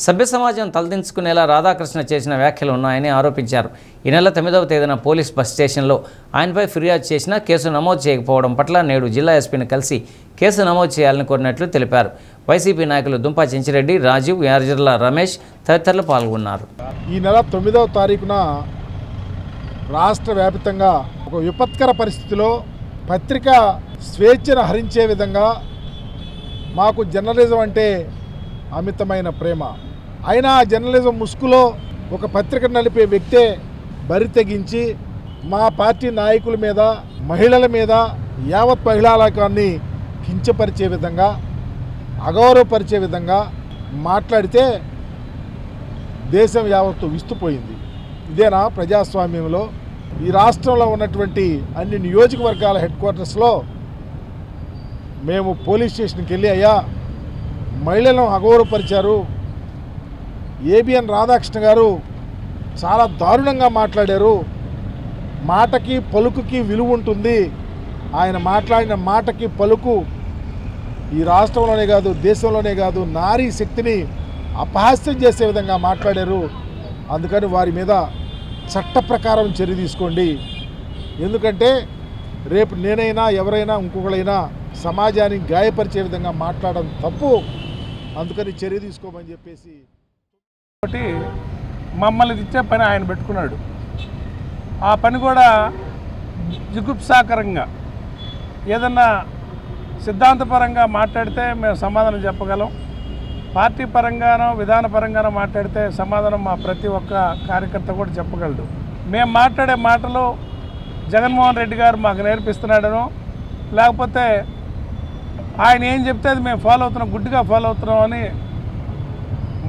సభ్య సమాజం తలదించుకునేలా రాధాకృష్ణ చేసిన వ్యాఖ్యలు ఉన్నాయని ఆరోపించారు. ఈ నెల 9వ తేదీన పోలీస్ బస్ స్టేషన్లో ఆయనపై ఫిర్యాదు చేసినా కేసు నమోదు చేయకపోవడం పట్ల నేడు జిల్లా ఎస్పీని కలిసి కేసు నమోదు చేయాలని కోరినట్లు తెలిపారు. వైసీపీ నాయకులు దుంపా చెంచిరెడ్డి, రాజీవ్, యార్జర్ల రమేష్ తదితరులు పాల్గొన్నారు. ఈ నెల 9వ తారీఖున రాష్ట్ర వ్యాప్తంగా ఒక విపత్కర పరిస్థితిలో పత్రిక స్వేచ్ఛను హరించే విధంగా మాకు జర్నలిజం అంటే అమితమైన ప్రేమ అయినా జర్నలిజం ముసుగులో ఒక పత్రిక నడిపే వ్యక్తే బరి తెగించి మా పార్టీ నాయకుల మీద, మహిళల మీద, యావత్ మహిళా లోకాన్ని కించపరిచే విధంగా, అగౌరవపరిచే విధంగా మాట్లాడితే దేశం యావత్తు విస్తుపోయింది. ఇదేనా ప్రజాస్వామ్యంలో? ఈ రాష్ట్రంలో ఉన్నటువంటి అన్ని నియోజకవర్గాల హెడ్ క్వార్టర్స్లో మేము పోలీస్ స్టేషన్కి వెళ్ళి అయ్యా మహిళలను అగౌరవపరిచారు, ఏబిఎన్ రాధాకృష్ణ గారు చాలా దారుణంగా మాట్లాడారు, మాటకి పలుకుకి విలువ ఉంటుంది, ఆయన మాట్లాడిన మాటకి పలుకు ఈ రాష్ట్రంలోనే కాదు దేశంలోనే కాదు నారీ శక్తిని అపహాస్యం చేసే విధంగా మాట్లాడారు. అందుకని వారి మీద చట్ట ప్రకారం చర్య తీసుకోండి. ఎందుకంటే రేపు నేనైనా ఎవరైనా ఇంకొకరైనా సమాజాన్ని గాయపరిచే విధంగా మాట్లాడడం తప్పు. అందుకని చర్య తీసుకోమని చెప్పేసి ఒకటి మమ్మల్ని ఇచ్చే పని ఆయన పెట్టుకున్నాడు. ఆ పని కూడా జిగుప్సాకరంగా ఏదన్నా సిద్ధాంతపరంగా మాట్లాడితే మేము సమాధానం చెప్పగలం, పార్టీ పరంగానో విధానపరంగానో మాట్లాడితే సమాధానం మా ప్రతి ఒక్క కార్యకర్త కూడా చెప్పగలడు. మేము మాట్లాడే మాటలు జగన్మోహన్ రెడ్డి గారు మాకు నేర్పిస్తున్నాడనో లేకపోతే ఆయన ఏం చెప్తే అది మేము ఫాలో అవుతున్నాం, గుడ్డిగా ఫాలో అవుతున్నాం అని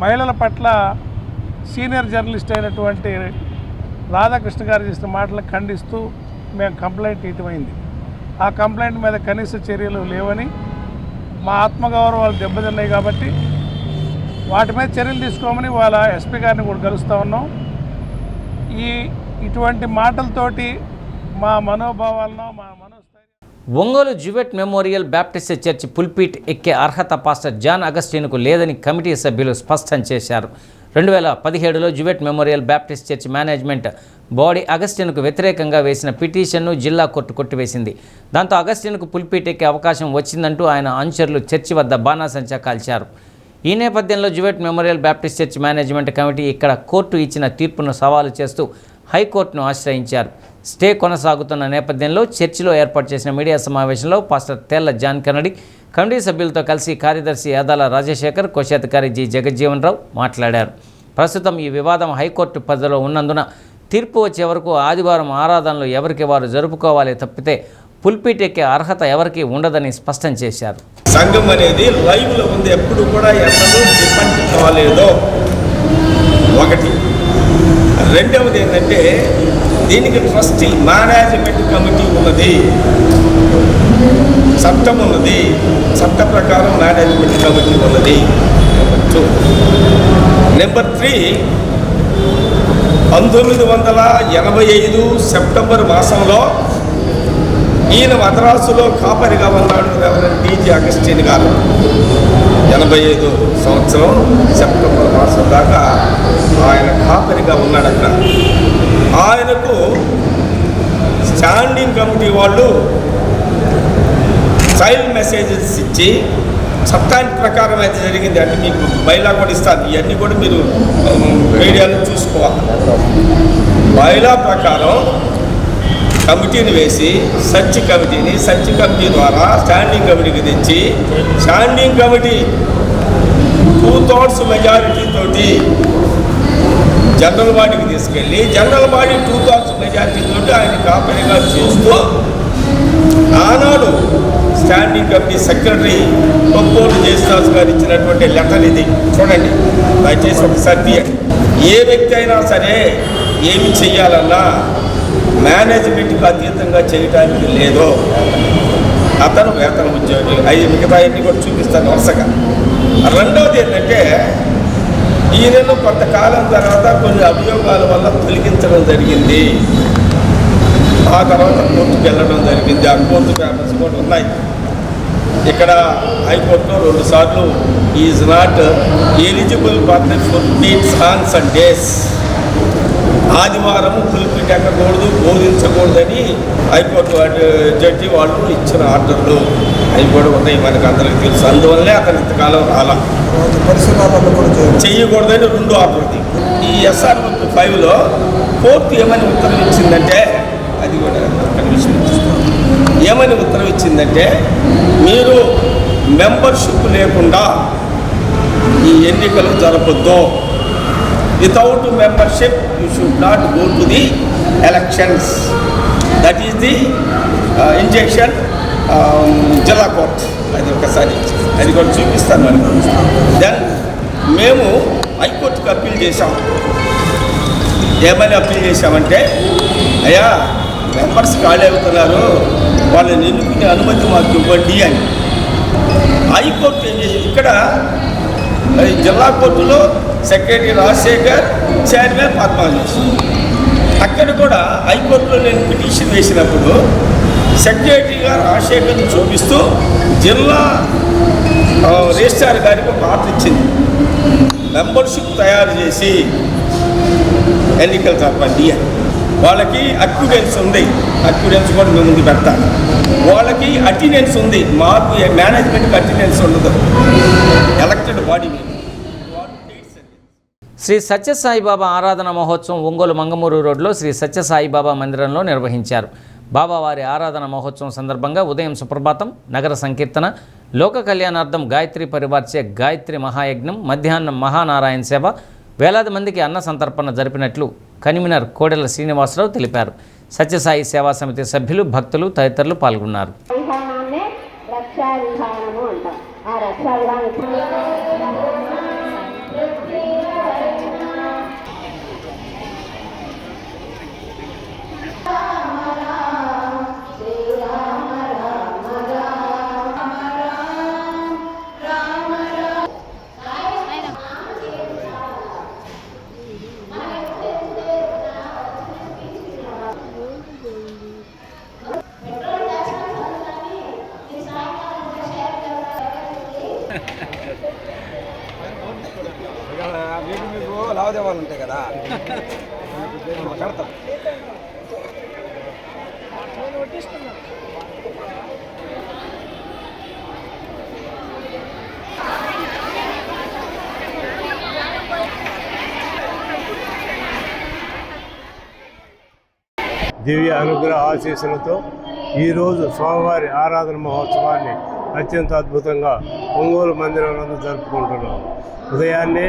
మహిళల పట్ల సీనియర్ జర్నలిస్ట్ అయినటువంటి రాధాకృష్ణ గారు చేసిన మాటలను ఖండిస్తూ మేము కంప్లైంట్ ఇవ్వమైంది. ఆ కంప్లైంట్ మీద కనీస చర్యలు లేవని, మా ఆత్మగౌరవాలు దెబ్బతిన్నాయి కాబట్టి వాటి మీద చర్యలు తీసుకోమని వాళ్ళ ఎస్పీ గారిని కూడా కలుస్తూ ఉన్నాం. ఇటువంటి మాటలతోటి మా మనోభావాలను Ongole Jewett Memorial Baptist Church pulpit ఎక్కే అర్హత పాస్టర్ జాన్ అగస్టిన్కు లేదని కమిటీ సభ్యులు స్పష్టం చేశారు. 2017లో Jewett Memorial Baptist Church management body అగస్టిన్కు వ్యతిరేకంగా వేసిన పిటిషన్ను జిల్లా కోర్టు కొట్టివేసింది. దాంతో అగస్టిన్కు పుల్పీట్ ఎక్కే అవకాశం వచ్చిందంటూ ఆయన అనుచరులు చర్చి వద్ద బాణాసంచా కాల్చారు. ఈ నేపథ్యంలో Jewett Memorial Baptist Church management committee ఇక్కడ కోర్టు ఇచ్చిన తీర్పును సవాలు చేస్తూ హైకోర్టును ఆశ్రయించారు. స్టే కొనసాగుతున్న నేపథ్యంలో చర్చిలో ఏర్పాటు చేసిన మీడియా సమావేశంలో pastor Tella John Kennedy committee సభ్యులతో కలిసి కార్యదర్శి యాదాల రాజశేఖర్, కోశాధికారి జి జగజ్జీవన్ రావు మాట్లాడారు. ప్రస్తుతం ఈ వివాదం హైకోర్టు పరిధిలో ఉన్నందున తీర్పు వచ్చే వరకు ఆదివారం ఆరాధనలు ఎవరికి వారు జరుపుకోవాలి తప్పితే పుల్పీట్ ఎక్కే అర్హత ఎవరికి ఉండదని స్పష్టం చేశారు. సంఘం అనేది లైవ్లో ఉంది, ఎప్పుడు కూడా ఎన్నడూ డిపెండ్ కాలేదో ఒకటి. రెండవది ఏంటంటే దీనికి ట్రస్టీ మేనేజ్మెంట్ కమిటీ ఉన్నది, చట్టం ఉన్నది, చట్ట ప్రకారం మేనేజ్మెంట్ కమిటీ ఉన్నది. నెంబర్ 2. నెంబర్ 3, 1985 సెప్టెంబర్ మాసంలో ఈయన మద్రాసులో కాపరిగా ఉన్నాడు రెవరెండ్ టీజీ అగస్టిన్ గారు. 85 సంవత్సరం సెప్టెంబర్ మాసం దాకా ఆయన కాపరిగా ఉన్నాడు అక్కడ. ఆయనకు స్టాండ్ ఇచ్చి చట్టానికి ప్రకారం అయితే జరిగింది. అంటే మీకు బైలా కూడా ఇస్తాను, ఇవన్నీ కూడా మీరు మీడియాలో చూసుకోవాలి. బైలా ప్రకారం కమిటీని వేసి సర్చ్ కమిటీ ద్వారా స్టాండింగ్ కమిటీకి తెచ్చి స్టాండింగ్ కమిటీ 2/3 మెజారిటీ తోటి జనరల్ బాడీకి తీసుకెళ్ళి జనరల్ బాడీ 2/3 మెజారిటీ తోటి ఆయన కాపీగా చేస్తూ ఆనాడు స్టాండింగ్ కమిటీ సెక్రటరీ కొప్పోలు జయశ్రీనివాస్ గారు ఇచ్చినటువంటి లెటర్ ఇది చూడండి, దయచేసి ఒకసారి తీయండి. ఏ వ్యక్తి అయినా సరే ఏమి చెయ్యాలన్నా మేనేజ్మెంట్కి అతీతంగా చేయటానికి లేదో అతను వేతన ఉద్యోగి. మిగతా అన్ని కూడా చూపిస్తాను వరుసగా. రెండవది ఏంటంటే ఈయనను కొంతకాలం తర్వాత కొన్ని అభియోగాల వల్ల తొలగించడం జరిగింది. ఆ తర్వాత కోర్టుకు వెళ్ళడం జరిగింది. ఆ కోర్టు పేపర్స్ కూడా ఉన్నాయి. ఇక్కడ హైకోర్టులో 2 సార్లు is not eligible for the full meets on Sundays. ఆదివారం పులిపిట్ ఎక్కకూడదు, బోధించకూడదని హైకోర్టు జడ్జి వాళ్ళు ఇచ్చిన ఆర్డర్లు అవి కూడా ఉన్నాయి, మనకు అందరికీ తెలుసు. అందువల్లే అతను ఇంతకాలం రాలా, చెయ్యకూడదని 2 ఆర్డర్ది. ఈ SR 5లో కోర్టు ఏమని ఉత్తర్వు ఇచ్చిందంటే, అది కూడా ఏమని ఉత్తర్వు ఇచ్చిందంటే, మీరు మెంబర్షిప్ లేకుండా ఈ ఎన్నికలు జరపొద్దు. Without membership, you should not go to the elections. That is the injection జిల్లా కోర్ట్. అది ఒకసారి అది కూడా చూపిస్తాను మనకు. దెన్ మేము హైకోర్టుకి అప్పీల్ చేశాం. ఏమని అప్పీల్ చేశామంటే, అయ్యా మెంబర్స్ ఖాళీ అవుతున్నారు, వాళ్ళని ఎన్నుకునే అనుమతి మాకు ఇవ్వండి అని. హైకోర్టు ఏం చేసింది, ఇక్కడ జిల్లా కోర్టులో సెక్రటరీ రాజశేఖర్, చైర్మన్ పద్మావతి. అక్కడ కూడా హైకోర్టులో నేను పిటిషన్ వేసినప్పుడు సెక్రటరీగా రాజశేఖర్ని చూపిస్తూ జిల్లా రిజిస్ట్రార్ గారికి ఒక ఆర్డర్ ఇచ్చింది, మెంబర్షిప్ తయారు చేసి ఎన్నికలు జరపండి అని. వాళ్ళకి అక్యూడెన్స్ ఉంది, అక్యూడెన్స్ కూడా మేము ముందు పెడతాను. వాళ్ళకి అటెండెన్స్ ఉంది, మాకు మేనేజ్మెంట్కి అటెండెన్స్ ఉండదు. Elected body. శ్రీ సత్యసాయిబాబా ఆరాధన మహోత్సవం ఒంగోలు మంగమూరు రోడ్లో శ్రీ సత్యసాయిబాబా మందిరంలో నిర్వహించారు. బాబావారి ఆరాధన మహోత్సవం సందర్భంగా ఉదయం సుప్రభాతం, నగర సంకీర్తన, లోక కళ్యాణార్థం గాయత్రి పరివార్చే గాయత్రి మహాయజ్ఞం, మధ్యాహ్నం మహానారాయణ సేవ, వేలాది మందికి అన్న సంతర్పణ జరిపినట్లు కన్వీనర్ కోడెల శ్రీనివాసరావు తెలిపారు. సత్యసాయి సేవా సమితి సభ్యులు, భక్తులు తదితరులు పాల్గొన్నారు. మీకు లావాదేవాలు ఉంటాయి కదా, కడతాం. దివ్య అనుగ్రహ ఆశీస్సులతో ఈరోజు స్వామివారి ఆరాధన మహోత్సవాన్ని అత్యంత అద్భుతంగా ఒంగోలు మందిరంలో జరుపుకుంటున్నాం. ఉదయాన్నే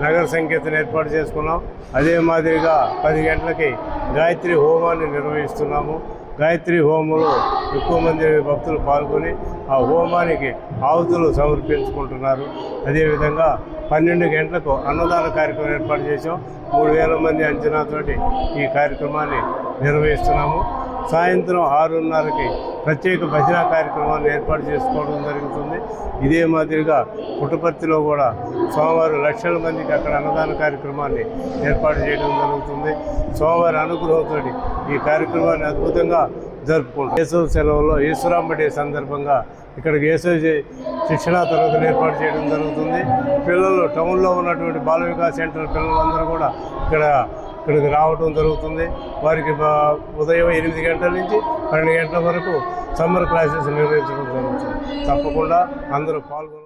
నగర సంకీర్తన ఏర్పాటు చేసుకున్నాం. అదే మాదిరిగా 10 గంటలకి గాయత్రి హోమాన్ని నిర్వహిస్తున్నాము. గాయత్రి హోమంలో ఎక్కువ మంది భక్తులు పాల్గొని ఆ హోమానికి ఆహుతులు సమర్పించుకుంటున్నారు. అదేవిధంగా 12 గంటలకు అన్నదాన కార్యక్రమం ఏర్పాటు చేసాం. 3000 మంది అంచనాతోటి ఈ కార్యక్రమాన్ని నిర్వహిస్తున్నాము. సాయంత్రం 6:30కి ప్రత్యేక భజన కార్యక్రమాన్ని ఏర్పాటు చేసుకోవడం జరుగుతుంది. ఇదే మాదిరిగా పుట్టపర్తిలో కూడా సోమవారం లక్షల మందికి అక్కడ అన్నదాన కార్యక్రమాన్ని ఏర్పాటు చేయడం జరుగుతుంది. సోమవారం అనుగ్రహంతో ఈ కార్యక్రమాన్ని అద్భుతంగా జరుపుకుంటాం. వేసవి సెలవుల్లో ఈశ్వరాంబ డే సందర్భంగా ఇక్కడ వేసవి శిక్షణా తరగతులు ఏర్పాటు చేయడం జరుగుతుంది. పిల్లలు టౌన్లో ఉన్నటువంటి బాల వికాస్ సెంటర్ పిల్లలందరూ కూడా ఇక్కడ ఇక్కడికి రావడం జరుగుతుంది. వారికి ఉదయం 8 గంటల నుంచి 12 గంటల వరకు సమ్మర్ క్లాసెస్ నిర్వహించడం జరుగుతుంది. తప్పకుండా అందరూ పాల్గొన.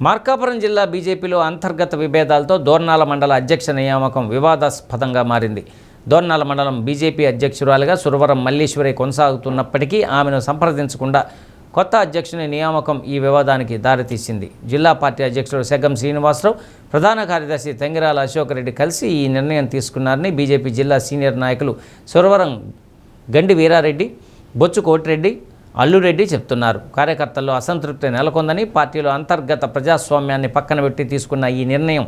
మార్కాపురం జిల్లా బీజేపీలో అంతర్గత విభేదాలతో దోర్నాల మండల అధ్యక్ష నియామకం వివాదాస్పదంగా మారింది. దోర్నాల మండలం బీజేపీ అధ్యక్షురాలుగా సురవరం మల్లీశ్వరి కొనసాగుతున్నప్పటికీ ఆమెను సంప్రదించకుండా కొత్త అధ్యక్షుని నియామకం ఈ వివాదానికి దారితీసింది. జిల్లా పార్టీ అధ్యక్షుడు సెగ్గం శ్రీనివాసరావు, ప్రధాన కార్యదర్శి తంగిరాల అశోక్ రెడ్డి కలిసి ఈ నిర్ణయం తీసుకున్నారని బీజేపీ జిల్లా సీనియర్ నాయకులు సురవరం గండి వీరారెడ్డి, బొచ్చు కోటిరెడ్డి, అల్లురెడ్డి చెప్తున్నారు. కార్యకర్తల్లో అసంతృప్తి నెలకొందని, పార్టీలో అంతర్గత ప్రజాస్వామ్యాన్ని పక్కన పెట్టి తీసుకున్న ఈ నిర్ణయం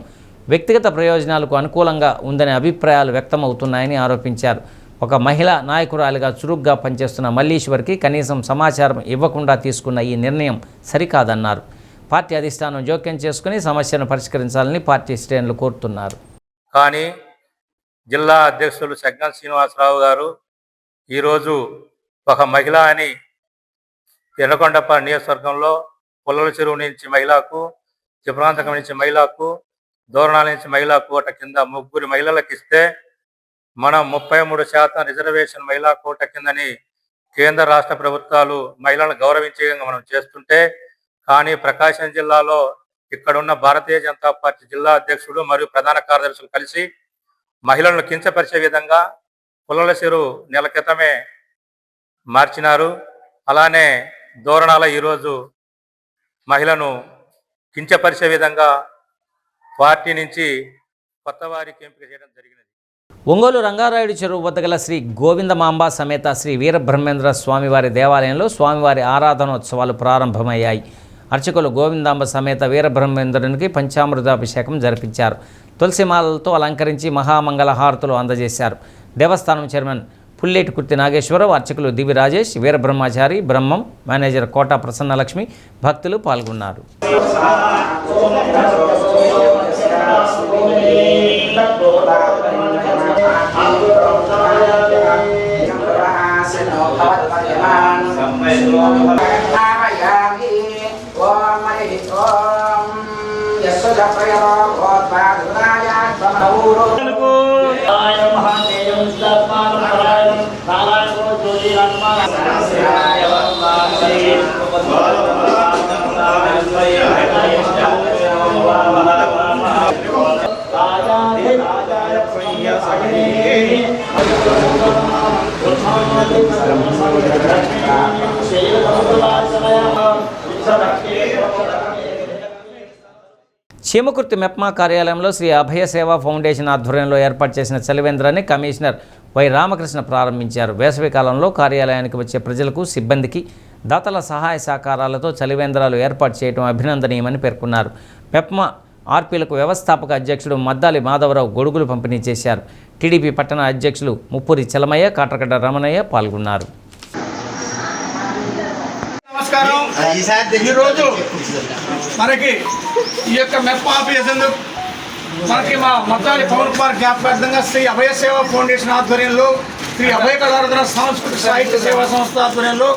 వ్యక్తిగత ప్రయోజనాలకు అనుకూలంగా ఉందనే అభిప్రాయాలు వ్యక్తమవుతున్నాయని ఆరోపించారు. ఒక మహిళా నాయకురాలిగా చురుగ్గా పనిచేస్తున్న మల్లీశ్వర్కి కనీసం సమాచారం ఇవ్వకుండా తీసుకున్న ఈ నిర్ణయం సరికాదన్నారు. పార్టీ అధిష్టానం జోక్యం చేసుకుని సమస్యను పరిష్కరించాలని పార్టీ శ్రేణులు కోరుతున్నారు. కానీ జిల్లా అధ్యక్షులు సెగ్గం శ్రీనివాసరావు గారు ఈరోజు ఒక మహిళ అని ఎర్రకొండపల్లి నియోజకవర్గంలో పుల్లల చెరువు నుంచి మహిళకు, చిప్రాంతకం నుంచి మహిళకు, దోరణాల నుంచి మహిళకు కోట కింద 3 మహిళలకు ఇస్తే మనం 33% రిజర్వేషన్ మహిళా కోట కిందని కేంద్ర రాష్ట్ర ప్రభుత్వాలు మహిళలను గౌరవించే విధంగా మనం చేస్తుంటే, కానీ ప్రకాశం జిల్లాలో ఇక్కడున్న భారతీయ జనతా పార్టీ జిల్లా అధ్యక్షుడు మరియు ప్రధాన కార్యదర్శులు కలిసి మహిళలను కించపరిచే విధంగా పుల్లల చెరువు నెల క్రితమే మార్చినారు. అలానే దోరణాల ఈరోజు మహిళను కించపరిచే విధంగా పార్టీ నుంచి కొత్త వారికి ఎంపిక చేయడం జరిగినది. ఒంగోలు రంగారాయుడు చెరువు వద్ద గల శ్రీ గోవిందమాంబ సమేత శ్రీ వీరబ్రహ్మేంద్ర స్వామివారి దేవాలయంలో స్వామివారి ఆరాధనోత్సవాలు ప్రారంభమయ్యాయి. అర్చకులు గోవిందాంబ సమేత వీరబ్రహ్మేంద్రునికి పంచామృతాభిషేకం జరిపించారు. తులసిమాలలతో అలంకరించి మహామంగళ హారతులు అందజేశారు. దేవస్థానం చైర్మన్ పుల్లేటి కుర్తి నాగేశ్వరరావు, అర్చకులు దివి రాజేష్, వీరబ్రహ్మచారి, బ్రహ్మం, మేనేజర్ కోట ప్రసన్నలక్ష్మి, భక్తులు పాల్గొన్నారు. చీమకుర్తి మెప్మా కార్యాలయంలో శ్రీ అభయ సేవా ఫౌండేషన్ ఆధ్వర్యంలో ఏర్పాటు చేసిన చలివేంద్రాన్ని కమిషనర్ వై రామకృష్ణ ప్రారంభించారు. వేసవి కాలంలో కార్యాలయానికి వచ్చే ప్రజలకు, సిబ్బందికి దాతల సహాయ సహకారాలతో చలివేంద్రాలు ఏర్పాటు చేయడం అభినందనీయమని పేర్కొన్నారు. మెప్మా ఆర్పీలకు వ్యవస్థాపక అధ్యక్షుడు మద్దాలి మాధవరావు గొడుగులు పంపిణీ చేశారు. టీడీపీ పట్టణ అధ్యక్షులు ముప్పూరి చలమయ్య, కాట్రగడ్డ రమణయ్య పాల్గొన్నారు. నమస్కారం. ఈరోజు మనకి ఈ యొక్క మెప్ ఆఫీస్ మనకి మా మద్దాలి పవన్ కుమార్ జ్ఞాపకార్థంగా శ్రీ అభయ సేవా ఫౌండేషన్ ఆధ్వర్యంలో, శ్రీ అభయ కళారాధన సాంస్కృతిక సాహిత్య సేవా సంస్థ ఆధ్వర్యంలో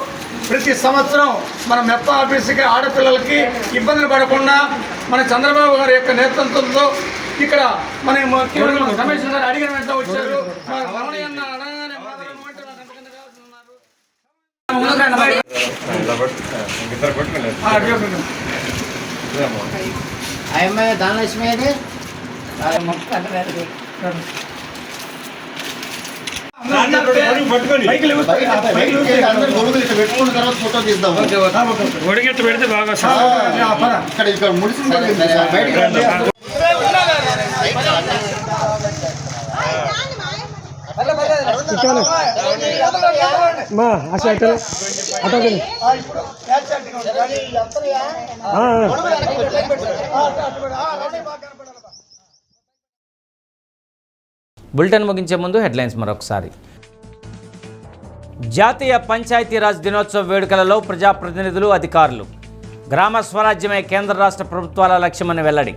ప్రతి సంవత్సరం మన మెప్ప ఆఫీస్కి ఆడపిల్లలకి ఇబ్బందులు పడకుండా మన చంద్రబాబు గారి యొక్క నేతృత్వంతో ఇక్కడ మన కమిషనర్ గారు అడిగిన వెంటనే వచ్చారు. ధనలక్ష్మి పెట్టుకున్న తర్వాత ఫోటో తీద్దాం. పెడితే బాగా ఇక్కడ ముడిసింది బులెటిన్ ముగించే ముందు హెడ్లైన్స్ మరొకసారి. జాతీయ పంచాయతీరాజ్ దినోత్సవ వేడుకలలో ప్రజాప్రతినిధులు, అధికారులు. గ్రామ స్వరాజ్యమే కేంద్ర రాష్ట్ర ప్రభుత్వాల లక్ష్యమని వెల్లడి.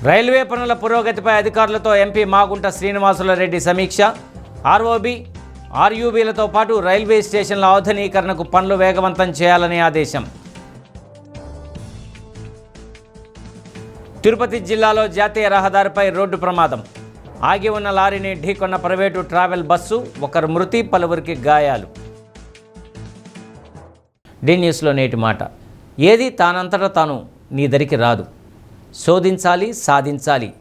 రైల్వే పనుల పురోగతిపై అధికారులతో ఎంపీ మాగుంట శ్రీనివాసులరెడ్డి సమీక్ష. ఆర్ఓబి, ఆర్యూబీలతో పాటు రైల్వే స్టేషన్ల ఆధునీకరణకు పనులు వేగవంతం చేయాలని ఆదేశం. తిరుపతి జిల్లాలో జాతీయ రహదారిపై రోడ్డు ప్రమాదం. ఆగి ఉన్న లారీని ఢీకొన్న ప్రైవేటు ట్రావెల్ బస్సు, ఒకరు మృతి, పలువురికి గాయాలు. డి న్యూస్లో నేటి మాట. ఏది తానంతటా తాను నీ దరికి రాదు. శోధించాలి, సాధించాలి.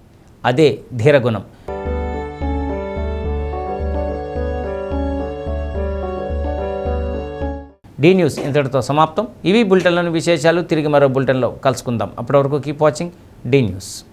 అదే ధీరగుణం. డి న్యూస్ ఇంతటితో సమాప్తం. ఇవి బులెటిన్లోని విశేషాలు. తిరిగి మరో బులెటిన్లో కలుసుకుందాం. అప్పటి వరకు కీప్ వాచింగ్ డి న్యూస్.